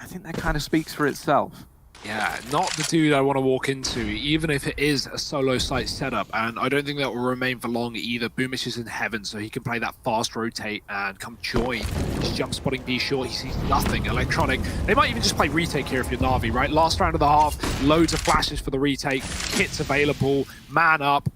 Speaker 5: I think that kind of speaks for itself.
Speaker 4: Yeah, not the dude I want to walk into, even if it is a solo site setup, and I don't think that will remain for long either. Boomish is in heaven, so he can play that fast rotate and come join. He's jump spotting B short, he sees nothing. Electronic, they might even just play retake here if you're Navi, right? Last round of the half, loads of flashes for the retake, kits available, man up.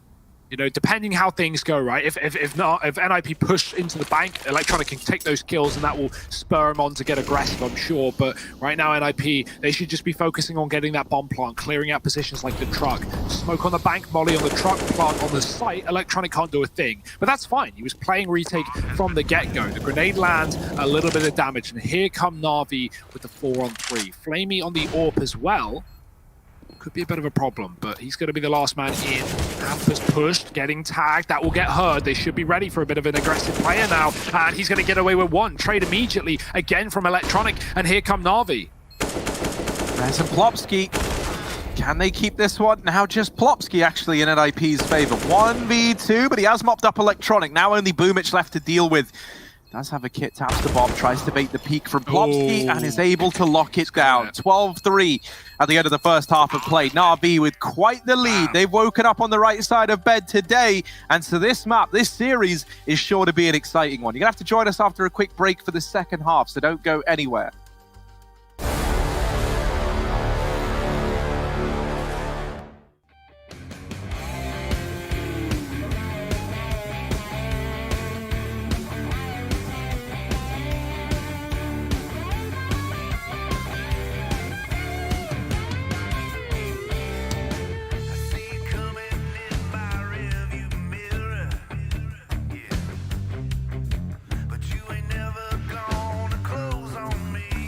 Speaker 4: You know, depending how things go, right? If NiP push into the bank, Electronic can take those kills, and that will spur him on to get aggressive, I'm sure. But right now, NiP, they should just be focusing on getting that bomb plant, clearing out positions like the truck. Smoke on the bank, molly on the truck, plant on the site. Electronic can't do a thing, but that's fine. He was playing retake from the get-go. The grenade lands, a little bit of damage, and here come Navi with the 4-on-3. Flamey on the AWP as well. Could be a bit of a problem, but he's going to be the last man in. Hampus pushed, getting tagged. That will get heard. They should be ready for a bit of an aggressive player now, and he's going to get away with one. Trade immediately, again from Electronic, and here come Navi.
Speaker 5: There's a Plopsky. Can they keep this one? Now just Plopsky actually in NiP's favor. 1v2, but he has mopped up Electronic. Now only Boomich left to deal with. Does have a kit, taps the bomb, tries to bait the peek from Plopsky, and is able to lock it down. 12-3 at the end of the first half of play. Navi with quite the lead. They've woken up on the right side of bed today, and so this map, this series, is sure to be an exciting one. You're going to have to join us after a quick break for the second half, so don't go anywhere.
Speaker 6: But you ain't never gonna close on me.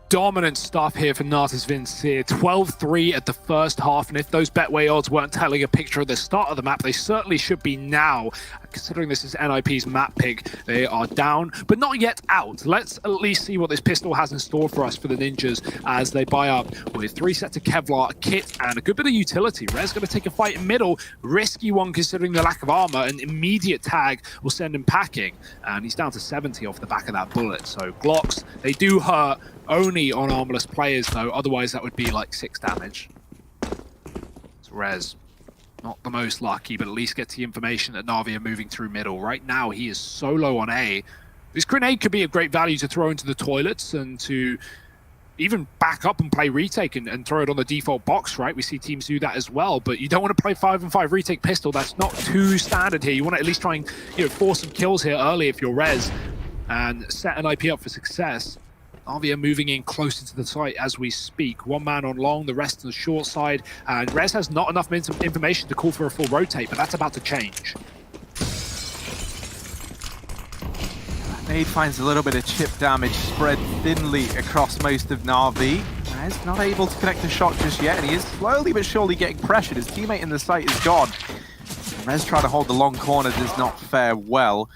Speaker 4: dominant stuff here for Natas Vincere. 12-3 at the first half, and if those Betway odds weren't telling a picture at the start of the map, they certainly should be now. Considering this is NiP's map pick, they are down, but not yet out. Let's at least see what this pistol has in store for us for the Ninjas as they buy up with 3 sets of Kevlar, a kit, and a good bit of utility. Rez going to take a fight in middle. Risky one considering the lack of armor. An immediate tag will send him packing, and he's down to 70 off the back of that bullet. So Glocks, they do hurt only on armorless players though, otherwise that would be like 6 damage. So Rez, not the most lucky, but at least gets the information that Navi are moving through middle. Right now, he is so low on A. This grenade could be of great value to throw into the toilets and to even back up and play retake and throw it on the default box, right? We see teams do that as well, but you don't want to play 5-on-5 retake pistol. That's not too standard here. You want to at least try and force some kills here early if you're Rez and set an IP up for success. Navi are moving in closer to the site as we speak. One man on long, the rest on the short side. And Rez has not enough information to call for a full rotate, but that's about to change.
Speaker 5: Nade finds a little bit of chip damage spread thinly across most of Navi. Rez not able to connect the shot just yet, and he is slowly but surely getting pressured. His teammate in the site is gone. Rez trying to hold the long corner does not fare well.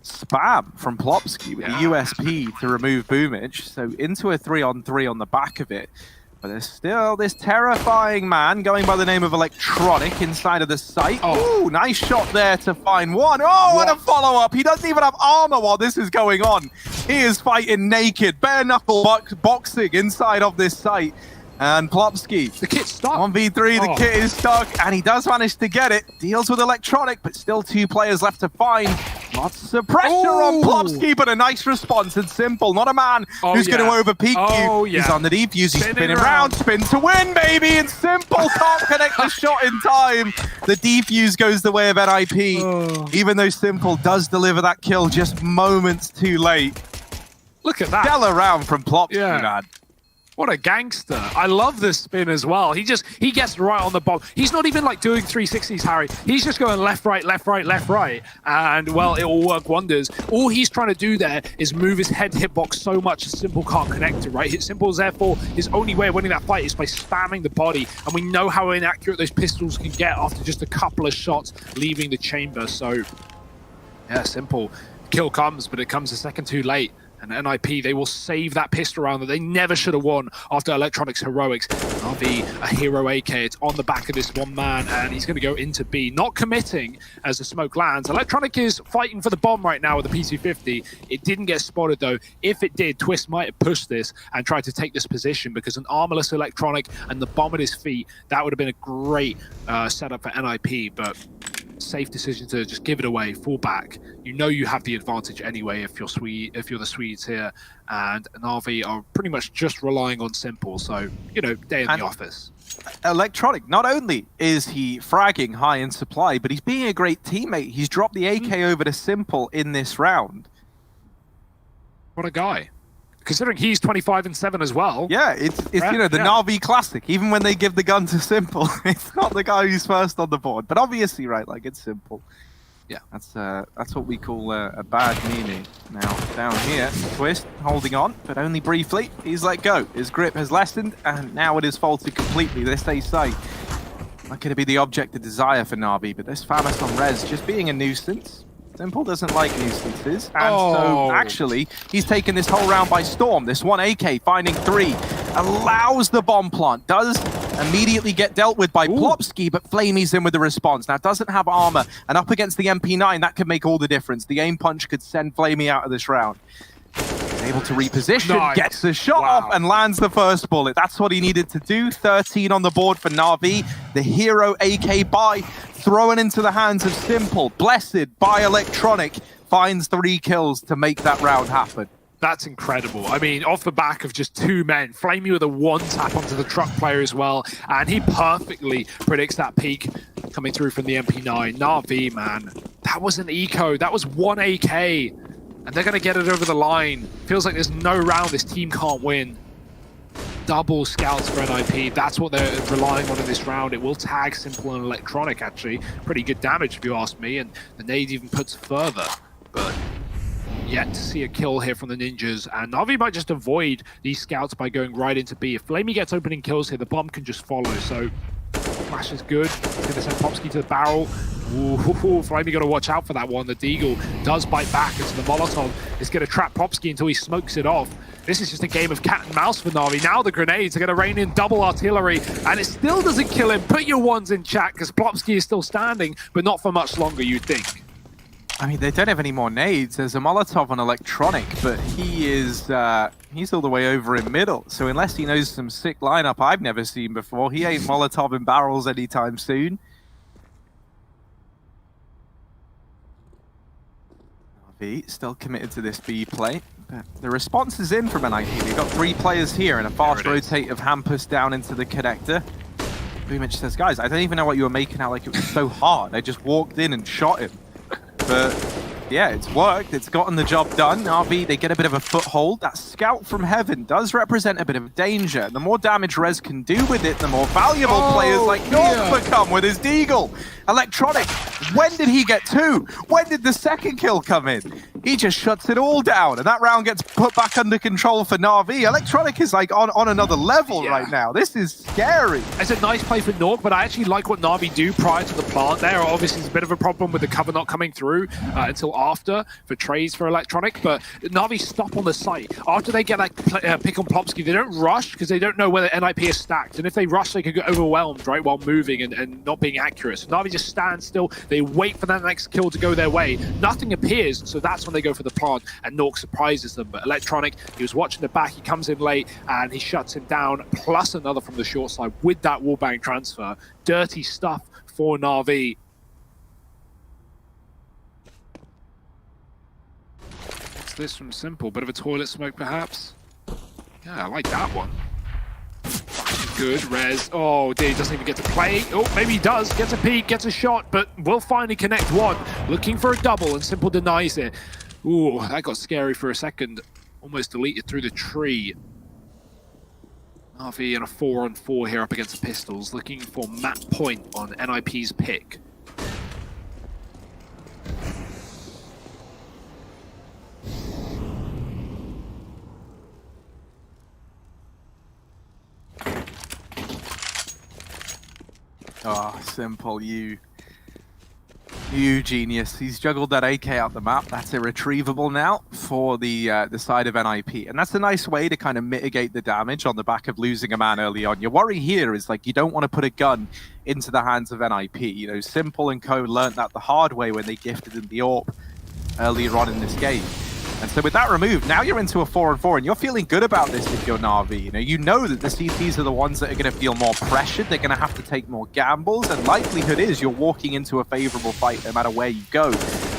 Speaker 5: Spam from Plopsky with the USP to remove Boomage, so into a 3-on-3 on the back of it. But there's still this terrifying man going by the name of Electronic inside of the site. Oh, ooh, nice shot there to find one. Oh, what a follow-up. He doesn't even have armor while this is going on. He is fighting naked, bare-knuckle boxing inside of this site. And Plopsky,
Speaker 4: the kit's stuck.
Speaker 5: 1v3, the kit is stuck, and he does manage to get it. Deals with Electronic, but still 2 players left to find. Lots of pressure on Plopsky, but a nice response. And Simple, not a man who's going to overpeak you. He's on the defuse, he's spinning around, spin to win, baby, and Simple can't connect the shot in time. The defuse goes the way of NiP, even though Simple does deliver that kill just moments too late.
Speaker 4: Look at that.
Speaker 5: Stellar round from Plopsky, man.
Speaker 4: What a gangster. I love this spin as well. He gets right on the bomb. He's not even like doing 360s, Harry. He's just going left, right, left, right, left, right. And well, it will work wonders. All he's trying to do there is move his head hitbox so much that Simple can't connect it, right? Simple is therefore his only way of winning that fight is by spamming the body. And we know how inaccurate those pistols can get after just a couple of shots leaving the chamber. So yeah, Simple. Kill comes, but it comes a second too late. And NiP, they will save that pistol round that they never should have won after Electronic's heroics. Navi, a hero AK, it's on the back of this one man, and he's going to go into B, not committing as the smoke lands. Electronic is fighting for the bomb right now with the P250. It didn't get spotted though. If it did, Twist might have pushed this and tried to take this position, because an armorless Electronic and the bomb at his feet, that would have been a great setup for NiP, but safe decision to just give it away, fall back. You know you have the advantage anyway if you're the Swedes here, and Navi are pretty much just relying on Simple, so day in the office.
Speaker 5: Electronic, not only is he fragging high in supply, but he's being a great teammate. He's dropped the AK over to Simple in this round.
Speaker 4: What a guy. Considering he's 25-7 as well.
Speaker 5: Yeah, it's the Navi classic. Even when they give the gun to Simple, it's not the guy who's first on the board. But obviously, right, like it's Simple. Yeah, that's what we call a bad meaning. Now down here, Twist holding on, but only briefly. He's let go. His grip has lessened, and now it is faulted completely. This A site not going to be the object of desire for Navi, but this Famas on Rez just being a nuisance. Simple doesn't like nuisances, and so actually he's taken this whole round by storm. This one AK finding 3 allows the bomb plant, does immediately get dealt with by Plopsky, but Flamey's in with the response. Now doesn't have armor, and up against the MP9, that could make all the difference. The aim punch could send Flamey out of this round. Able to reposition, gets the shot off, and lands the first bullet. That's what he needed to do. 13 on the board for Navi. The hero AK buy thrown into the hands of Simple. Blessed by Electronic finds 3 kills to make that round happen.
Speaker 4: That's incredible. I mean, off the back of just 2 men, Flamey with a 1-tap onto the truck player as well, and he perfectly predicts that peak coming through from the MP9. Navi, man, that was an eco. That was 1 AK. And they're going to get it over the line. Feels like there's no round this team can't win. Double scouts for NiP. That's what they're relying on in this round. It will tag Simple and Electronic, actually. Pretty good damage, if you ask me. And the nade even puts further. But yet to see a kill here from the Ninjas, and Navi might just avoid these scouts by going right into B. If Flamey gets opening kills here, the bomb can just follow, so flash is good. Gonna send Popsky to the barrel. Ooh, Flamey got to watch out for that one. The Deagle does bite back, and so the Molotov is going to trap Popsky until he smokes it off. This is just a game of cat and mouse for Navi. Now the grenades are going to rain in double artillery, and it still doesn't kill him. Put your ones in chat, because Popsky is still standing, but not for much longer, you'd think.
Speaker 5: I mean, they don't have any more nades. There's a Molotov on Electronic, but he is he's all the way over in middle. So unless he knows some sick lineup I've never seen before, he ain't Molotov in barrels anytime soon. Navi still committed to this B play. But the response is in from NiP. We've got 3 players here and a fast rotate of Hampus down into the connector. Boomich says, guys, I don't even know what you were making out like it was so hard. I just walked in and shot him. But yeah, it's worked. It's gotten the job done. Navi, they get a bit of a foothold. That scout from heaven does represent a bit of danger. The more damage Rez can do with it, the more valuable players like North become with his Deagle. Electronic, when did he get 2? When did the second kill come in? He just shuts it all down, and that round gets put back under control for Navi. Electronic is like on another level right now. This is scary.
Speaker 4: It's a nice play for Nork, but I actually like what Navi do prior to the plant there. Obviously, it's a bit of a problem with the cover not coming through until after for trays for Electronic, but Navi stop on the site. After they get that pick on Plopsky, they don't rush because they don't know whether NiP is stacked, and if they rush, they could get overwhelmed, right, while moving and not being accurate. So Navi just stand still. They wait for that next kill to go their way. Nothing appears, so that's when they go for the plant, and Nork surprises them. But Electronic, he was watching the back, he comes in late, and he shuts him down, plus another from the short side with that wallbang transfer. Dirty stuff for Navi. What's this from Simple? Bit of a toilet smoke, perhaps? Yeah, I like that one. Good, Rez. Oh, dear, he doesn't even get to play. Oh, maybe he does. Gets a peek, gets a shot, but will finally connect one. Looking for a double, and Simple denies it. Ooh, that got scary for a second. Almost deleted through the tree. Navi in a 4-on-4 here up against the Pistols, looking for map point on NiP's pick.
Speaker 5: Oh, Simple, you genius. He's juggled that AK out the map. That's irretrievable now for the side of NiP. And that's a nice way to kind of mitigate the damage on the back of losing a man early on. Your worry here is like you don't want to put a gun into the hands of NiP. You know, Simple and co learned that the hard way when they gifted in the AWP earlier on in this game. And so with that removed, now you're into a 4-on-4, and you're feeling good about this if you're Navi. You know that the CTs are the ones that are going to feel more pressured. They're going to have to take more gambles, and likelihood is you're walking into a favorable fight no matter where you go.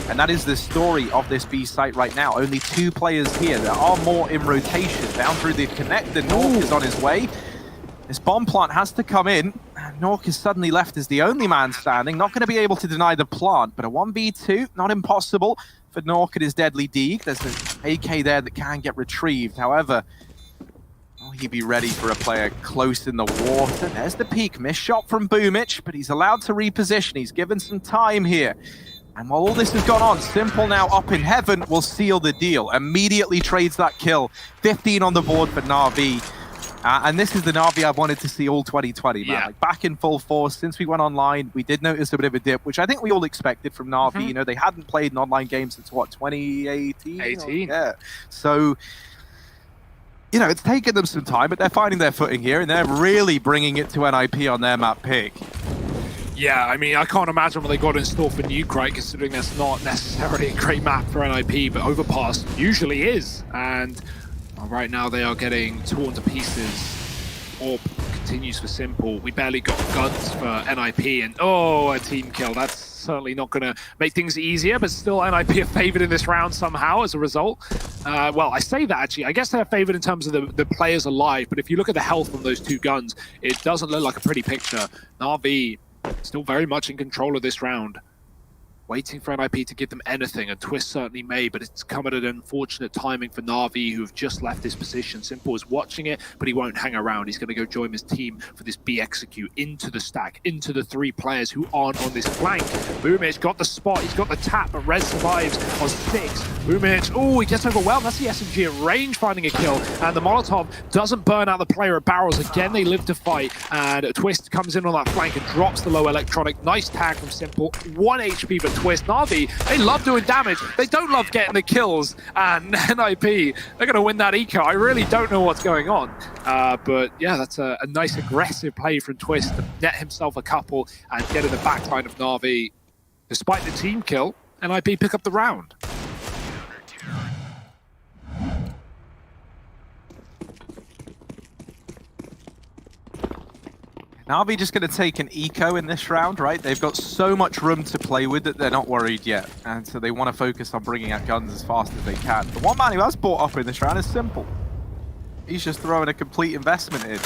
Speaker 5: And that is the story of this B site right now. Only 2 players here. There are more in rotation. Down through the connector, Nork is on his way. This bomb plant has to come in. Nork is suddenly left as the only man standing. Not going to be able to deny the plant, but a 1v2, not impossible for Nork at his deadly Deeg. There's an AK there that can get retrieved. However, will he be ready for a player close in the water? There's the peak. Missed shot from Boomich, but he's allowed to reposition. He's given some time here. And while all this has gone on, Simple now up in heaven will seal the deal. Immediately trades that kill. 15 on the board for Navi. And this is the Navi I've wanted to see all 2020, man. Like back in full force. Since we went online, we did notice a bit of a dip, which I think we all expected from Navi. You know, they hadn't played an online game since, what, 2018?
Speaker 4: 18.
Speaker 5: Yeah. So, you know, it's taken them some time, but they're finding their footing here, and they're really bringing it to NiP on their map pick.
Speaker 4: Yeah, I mean, I can't imagine what they got in store for Nuke, right, considering that's not necessarily a great map for NiP, but Overpass usually is. And right now they are getting torn to pieces. AWP continues for Simple. We barely got guns for NiP, and oh, a team kill. That's certainly not going to make things easier, but still NiP are favored in this round somehow as a result. Well, I say that actually. I guess they're favored in terms of the players alive, but if you look at the health on those 2 guns, it doesn't look like a pretty picture. Navi still very much in control of this round. waiting for NiP to give them anything, and Twist certainly may, but it's come at an unfortunate timing for Navi, who have just left this position. Simple is watching it, but he won't hang around. He's going to go join his team for this B execute into the stack, into the 3 players who aren't on this flank. Boomich got the spot, he's got the tap, but Rez survives on 6. Boomich, oh, he gets overwhelmed. That's the SMG at range finding a kill, and the Molotov doesn't burn out the player at barrels. Again, they live to fight, and Twist comes in on that flank and drops the low electronic. Nice tag from Simple. 1 HP for Twist. Navi, they love doing damage. They don't love getting the kills. And NiP, they're going to win that eco. I really don't know what's going on. But yeah, that's a nice aggressive play from Twist to net himself a couple and get in the backline of Navi. Despite the team kill, NiP pick up the round.
Speaker 5: Navi just going to take an eco in this round, right? They've got so much room to play with that they're not worried yet. And so they want to focus on bringing out guns as fast as they can. The one man who has brought up in this round is Simple. He's just throwing a complete investment in.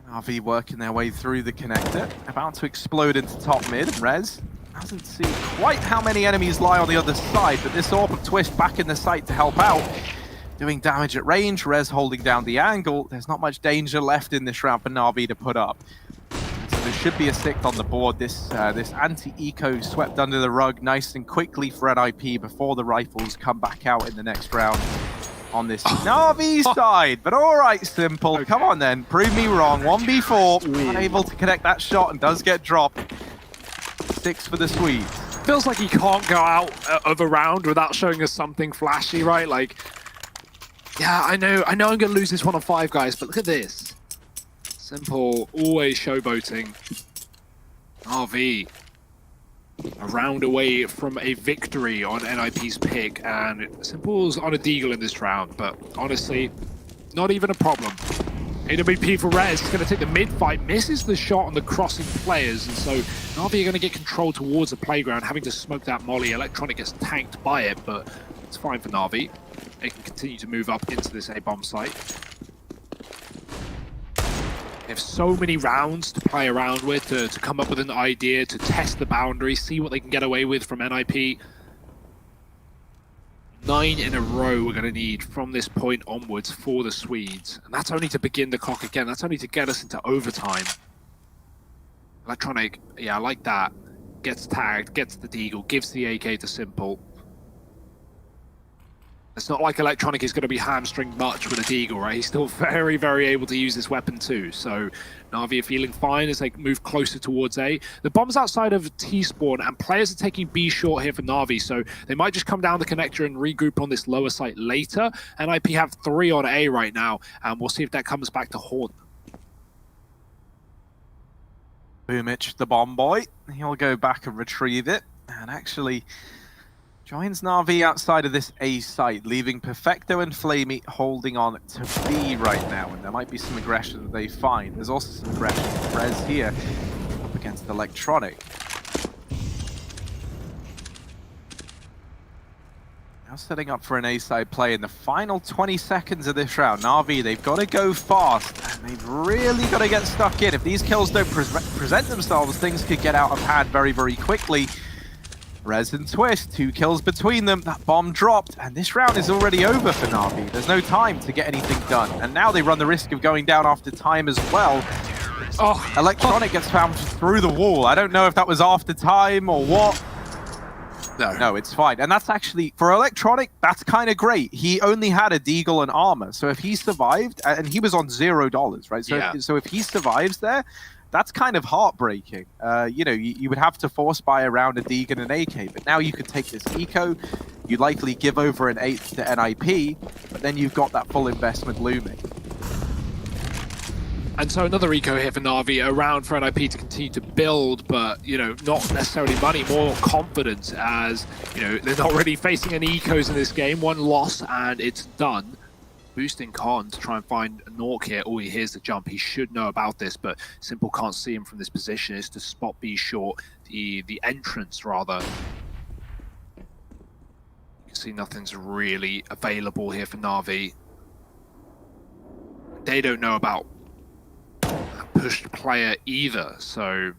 Speaker 5: Navi working their way through the connector. About to explode into top mid. And Rez hasn't seen quite how many enemies lie on the other side, but this Orb of Twist back in the site to help out. Doing damage at range, Rez holding down the angle. There's not much danger left in this round for Navi to put up. So there should be a 6th on the board. This anti-eco swept under the rug nice and quickly for NiP before the rifles come back out in the next round on this Navi side. But all right, Simple. Okay. Come on then. Prove me wrong. 1v4. Unable to connect that shot and does get dropped. 6 for the Swedes.
Speaker 4: Feels like he can't go out of a round without showing us something flashy, right? Like, yeah, I know I'm going to lose this one on 5, guys, but look at this. Simple, always showboating. RV, a round away from a victory on NiP's pick, and Simple's on a deagle in this round, but honestly, not even a problem. AWP for Rez is going to take the mid fight, misses the shot on the crossing players, and so Navi are going to get control towards the playground, having to smoke that molly. Electronic gets tanked by it, but it's fine for Navi. They can continue to move up into this A-bomb site. They have so many rounds to play around with, to come up with an idea, to test the boundary, see what they can get away with from NiP. 9 in a row we're going to need from this point onwards for the Swedes. And that's only to begin the clock again. That's only to get us into overtime. Electronic, yeah, I like that. Gets tagged, gets the deagle, gives the AK to Simple. It's not like Electronic is going to be hamstringed much with a deagle, right? He's still very, very able to use this weapon too. So Navi are feeling fine as they move closer towards A. The bomb's outside of T-spawn, and players are taking B short here for Navi, so they might just come down the connector and regroup on this lower site later. NiP have 3 on A right now, and we'll see if that comes back to haunt them.
Speaker 5: Boomich, the bomb boy. He'll go back and retrieve it, and actually joins Navi outside of this A site, leaving Perfecto and Flamey holding on to B right now, and there might be some aggression that they find. There's also some aggression from Rez here up against Electronic. Now setting up for an A side play in the final 20 seconds of this round. Navi, they've got to go fast, and they've really got to get stuck in. If these kills don't present themselves, things could get out of hand very, very quickly. Rez and Twist, 2 kills between them. That bomb dropped, and this round is already over for Navi. There's no time to get anything done, and now they run the risk of going down after time as well. Electronic gets found through the wall. I don't know if that was after time or what. No, it's fine. And that's actually, for Electronic, that's kind of great. He only had a deagle and armor, so if he survived, and he was on $0, right? So, yeah. So if he survives there, that's kind of heartbreaking. You know, you would have to force buy around a deagle and an AK, but now you could take this eco, you likely give over an 8th to NiP, but then you've got that full investment looming.
Speaker 4: And so another eco here for Navi, around for NiP to continue to build, but, you know, not necessarily money, more confidence, as, you know, they're not really facing any ecos in this game. 1 loss and it's done. Boosting Khan to try and find a Nork here. Oh, he hears the jump. He should know about this, but Simple can't see him from this position. It's to spot B short, the entrance rather. You can see nothing's really available here for Navi. They don't know about pushed player either, so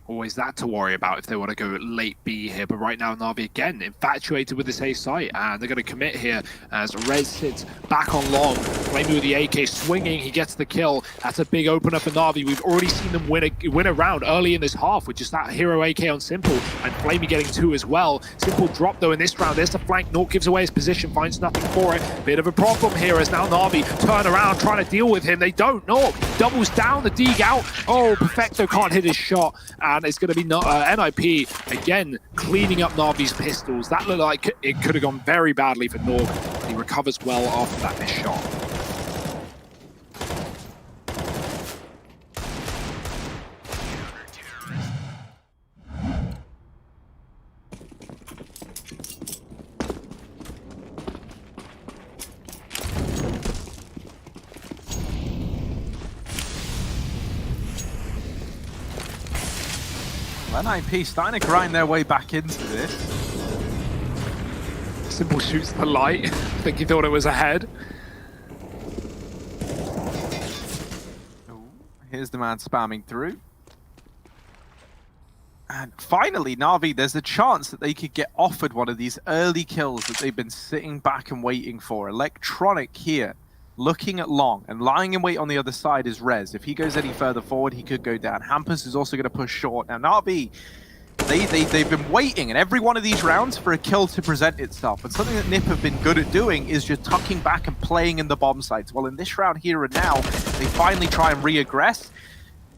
Speaker 4: always that to worry about if they want to go late B here. But right now, Navi again infatuated with this A site, and they're going to commit here as Rez sits back on long. Flamey with the AK swinging, he gets the kill. That's a big opener for Navi. We've already seen them win a round early in this half with just that hero AK on Simple, and Flamey getting 2 as well. Simple drop though in this round. There's the flank. Nort gives away his position, finds nothing for it. Bit of a problem here as now Navi turn around trying to deal with him. They don't. Nort doubles down the dig out. Oh, Perfecto can't hit his shot, and it's going to be NiP again cleaning up Navi's pistols. That looked like it could have gone very badly for Nort. He recovers well after that missed shot.
Speaker 5: NiP starting to grind their way back into this.
Speaker 4: Simple shoots the light. I think he thought it was ahead.
Speaker 5: Ooh, here's the man spamming through. And finally, Navi, there's a chance that they could get offered one of these early kills that they've been sitting back and waiting for. Electronic here, looking at long, and lying in wait on the other side is Rez. If he goes any further forward, he could go down. Hampus is also going to push short. Now, Navi, they've been waiting in every one of these rounds for a kill to present itself. But something that NiP have been good at doing is just tucking back and playing in the bomb sites. Well, in this round here and now, they finally try and re-aggress,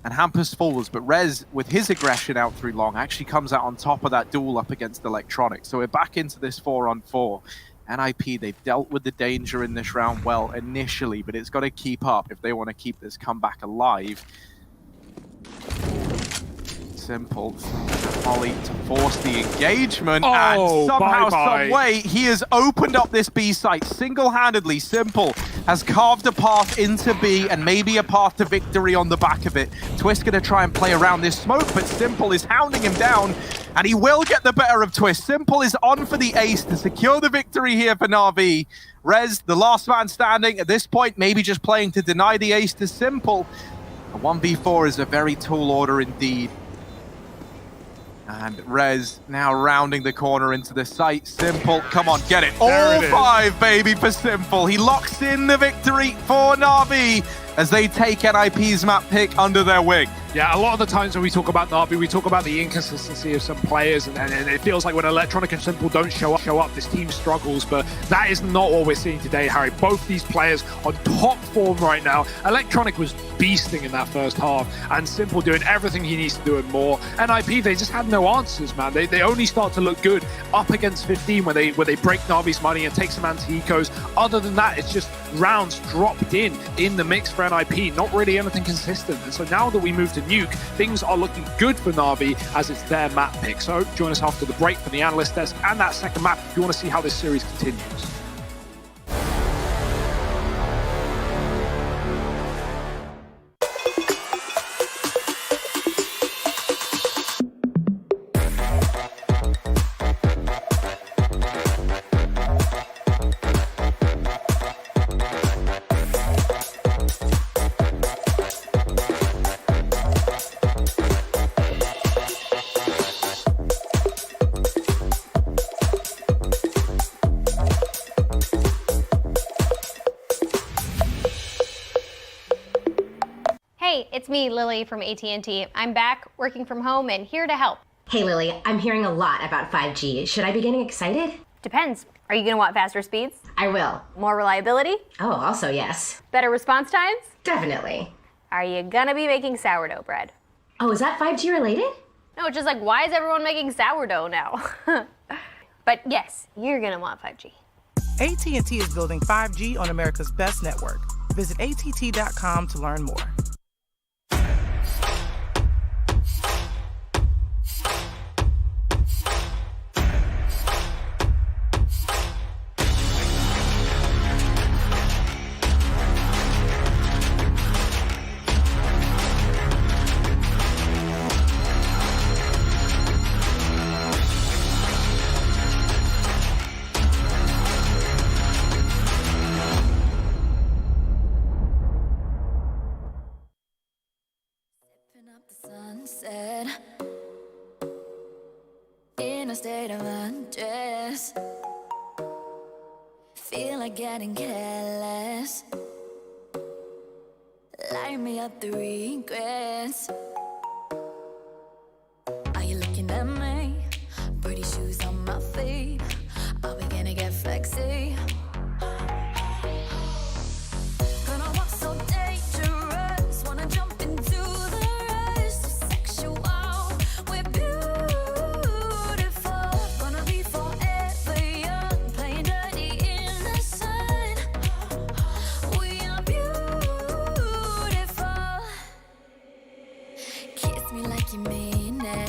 Speaker 5: and Hampus falls. But Rez, with his aggression out through long, actually comes out on top of that duel up against Electronic. So we're back into this 4-on-4. NiP, they've dealt with the danger in this round well initially, but it's got to keep up if they want to keep this comeback alive. Simple. Molly to force the engagement, and somehow, some way, he has opened up this B site single-handedly. Simple has carved a path into B and maybe a path to victory on the back of it. Twist going to try and play around this smoke, but Simple is hounding him down, and he will get the better of Twist. Simple is on for the ace to secure the victory here for Navi. Rez, the last man standing, at this point, maybe just playing to deny the ace to Simple. A 1v4 is a very tall order indeed. And Rez now rounding the corner into the site. Simple, come on, get it. All 5, baby, for Simple. He locks in the victory for Navi as they take NiP's map pick under their wing.
Speaker 4: Yeah, a lot of the times when we talk about Navi, we talk about the inconsistency of some players, and it feels like when Electronic and Simple don't show up, this team struggles, but that is not what we're seeing today, Harry. Both these players on top form right now. Electronic was beasting in that first half, and Simple doing everything he needs to do and more. NiP, they just had no answers, man. They only start to look good up against 15 when they break Navi's money and take some anti-ecos. Other than that, it's just rounds dropped in the mix for NiP, not really anything consistent. And so now that we move to Nuke, things are looking good for Navi as it's their map pick. So join us after the break for the analyst desk and that second map if you want to see how this series continues.
Speaker 6: Hey, it's me, Lily from AT&T. I'm back, working from home, and here to help.
Speaker 7: Hey, Lily, I'm hearing a lot about 5G. Should I be getting excited?
Speaker 6: Depends. Are you gonna want faster speeds?
Speaker 7: I will.
Speaker 6: More reliability?
Speaker 7: Oh, also yes.
Speaker 6: Better response times?
Speaker 7: Definitely.
Speaker 6: Are you gonna be making sourdough bread?
Speaker 7: Oh, is that 5G related?
Speaker 6: No, it's just like, why is everyone making sourdough now? But yes, you're gonna want 5G.
Speaker 8: AT&T is building 5G on America's best network. Visit att.com to learn more.
Speaker 9: Up the sunset in a state of undress, feel like getting careless, light me up the regrets. Are you looking at me? Pretty shoes on my feet, are we gonna get flexy? Gonna walk so dangerous, wanna jump into the rush, so sexual, we're beautiful. Gonna be forever young, playing dirty in the sun. We are beautiful. Kiss me like you mean it.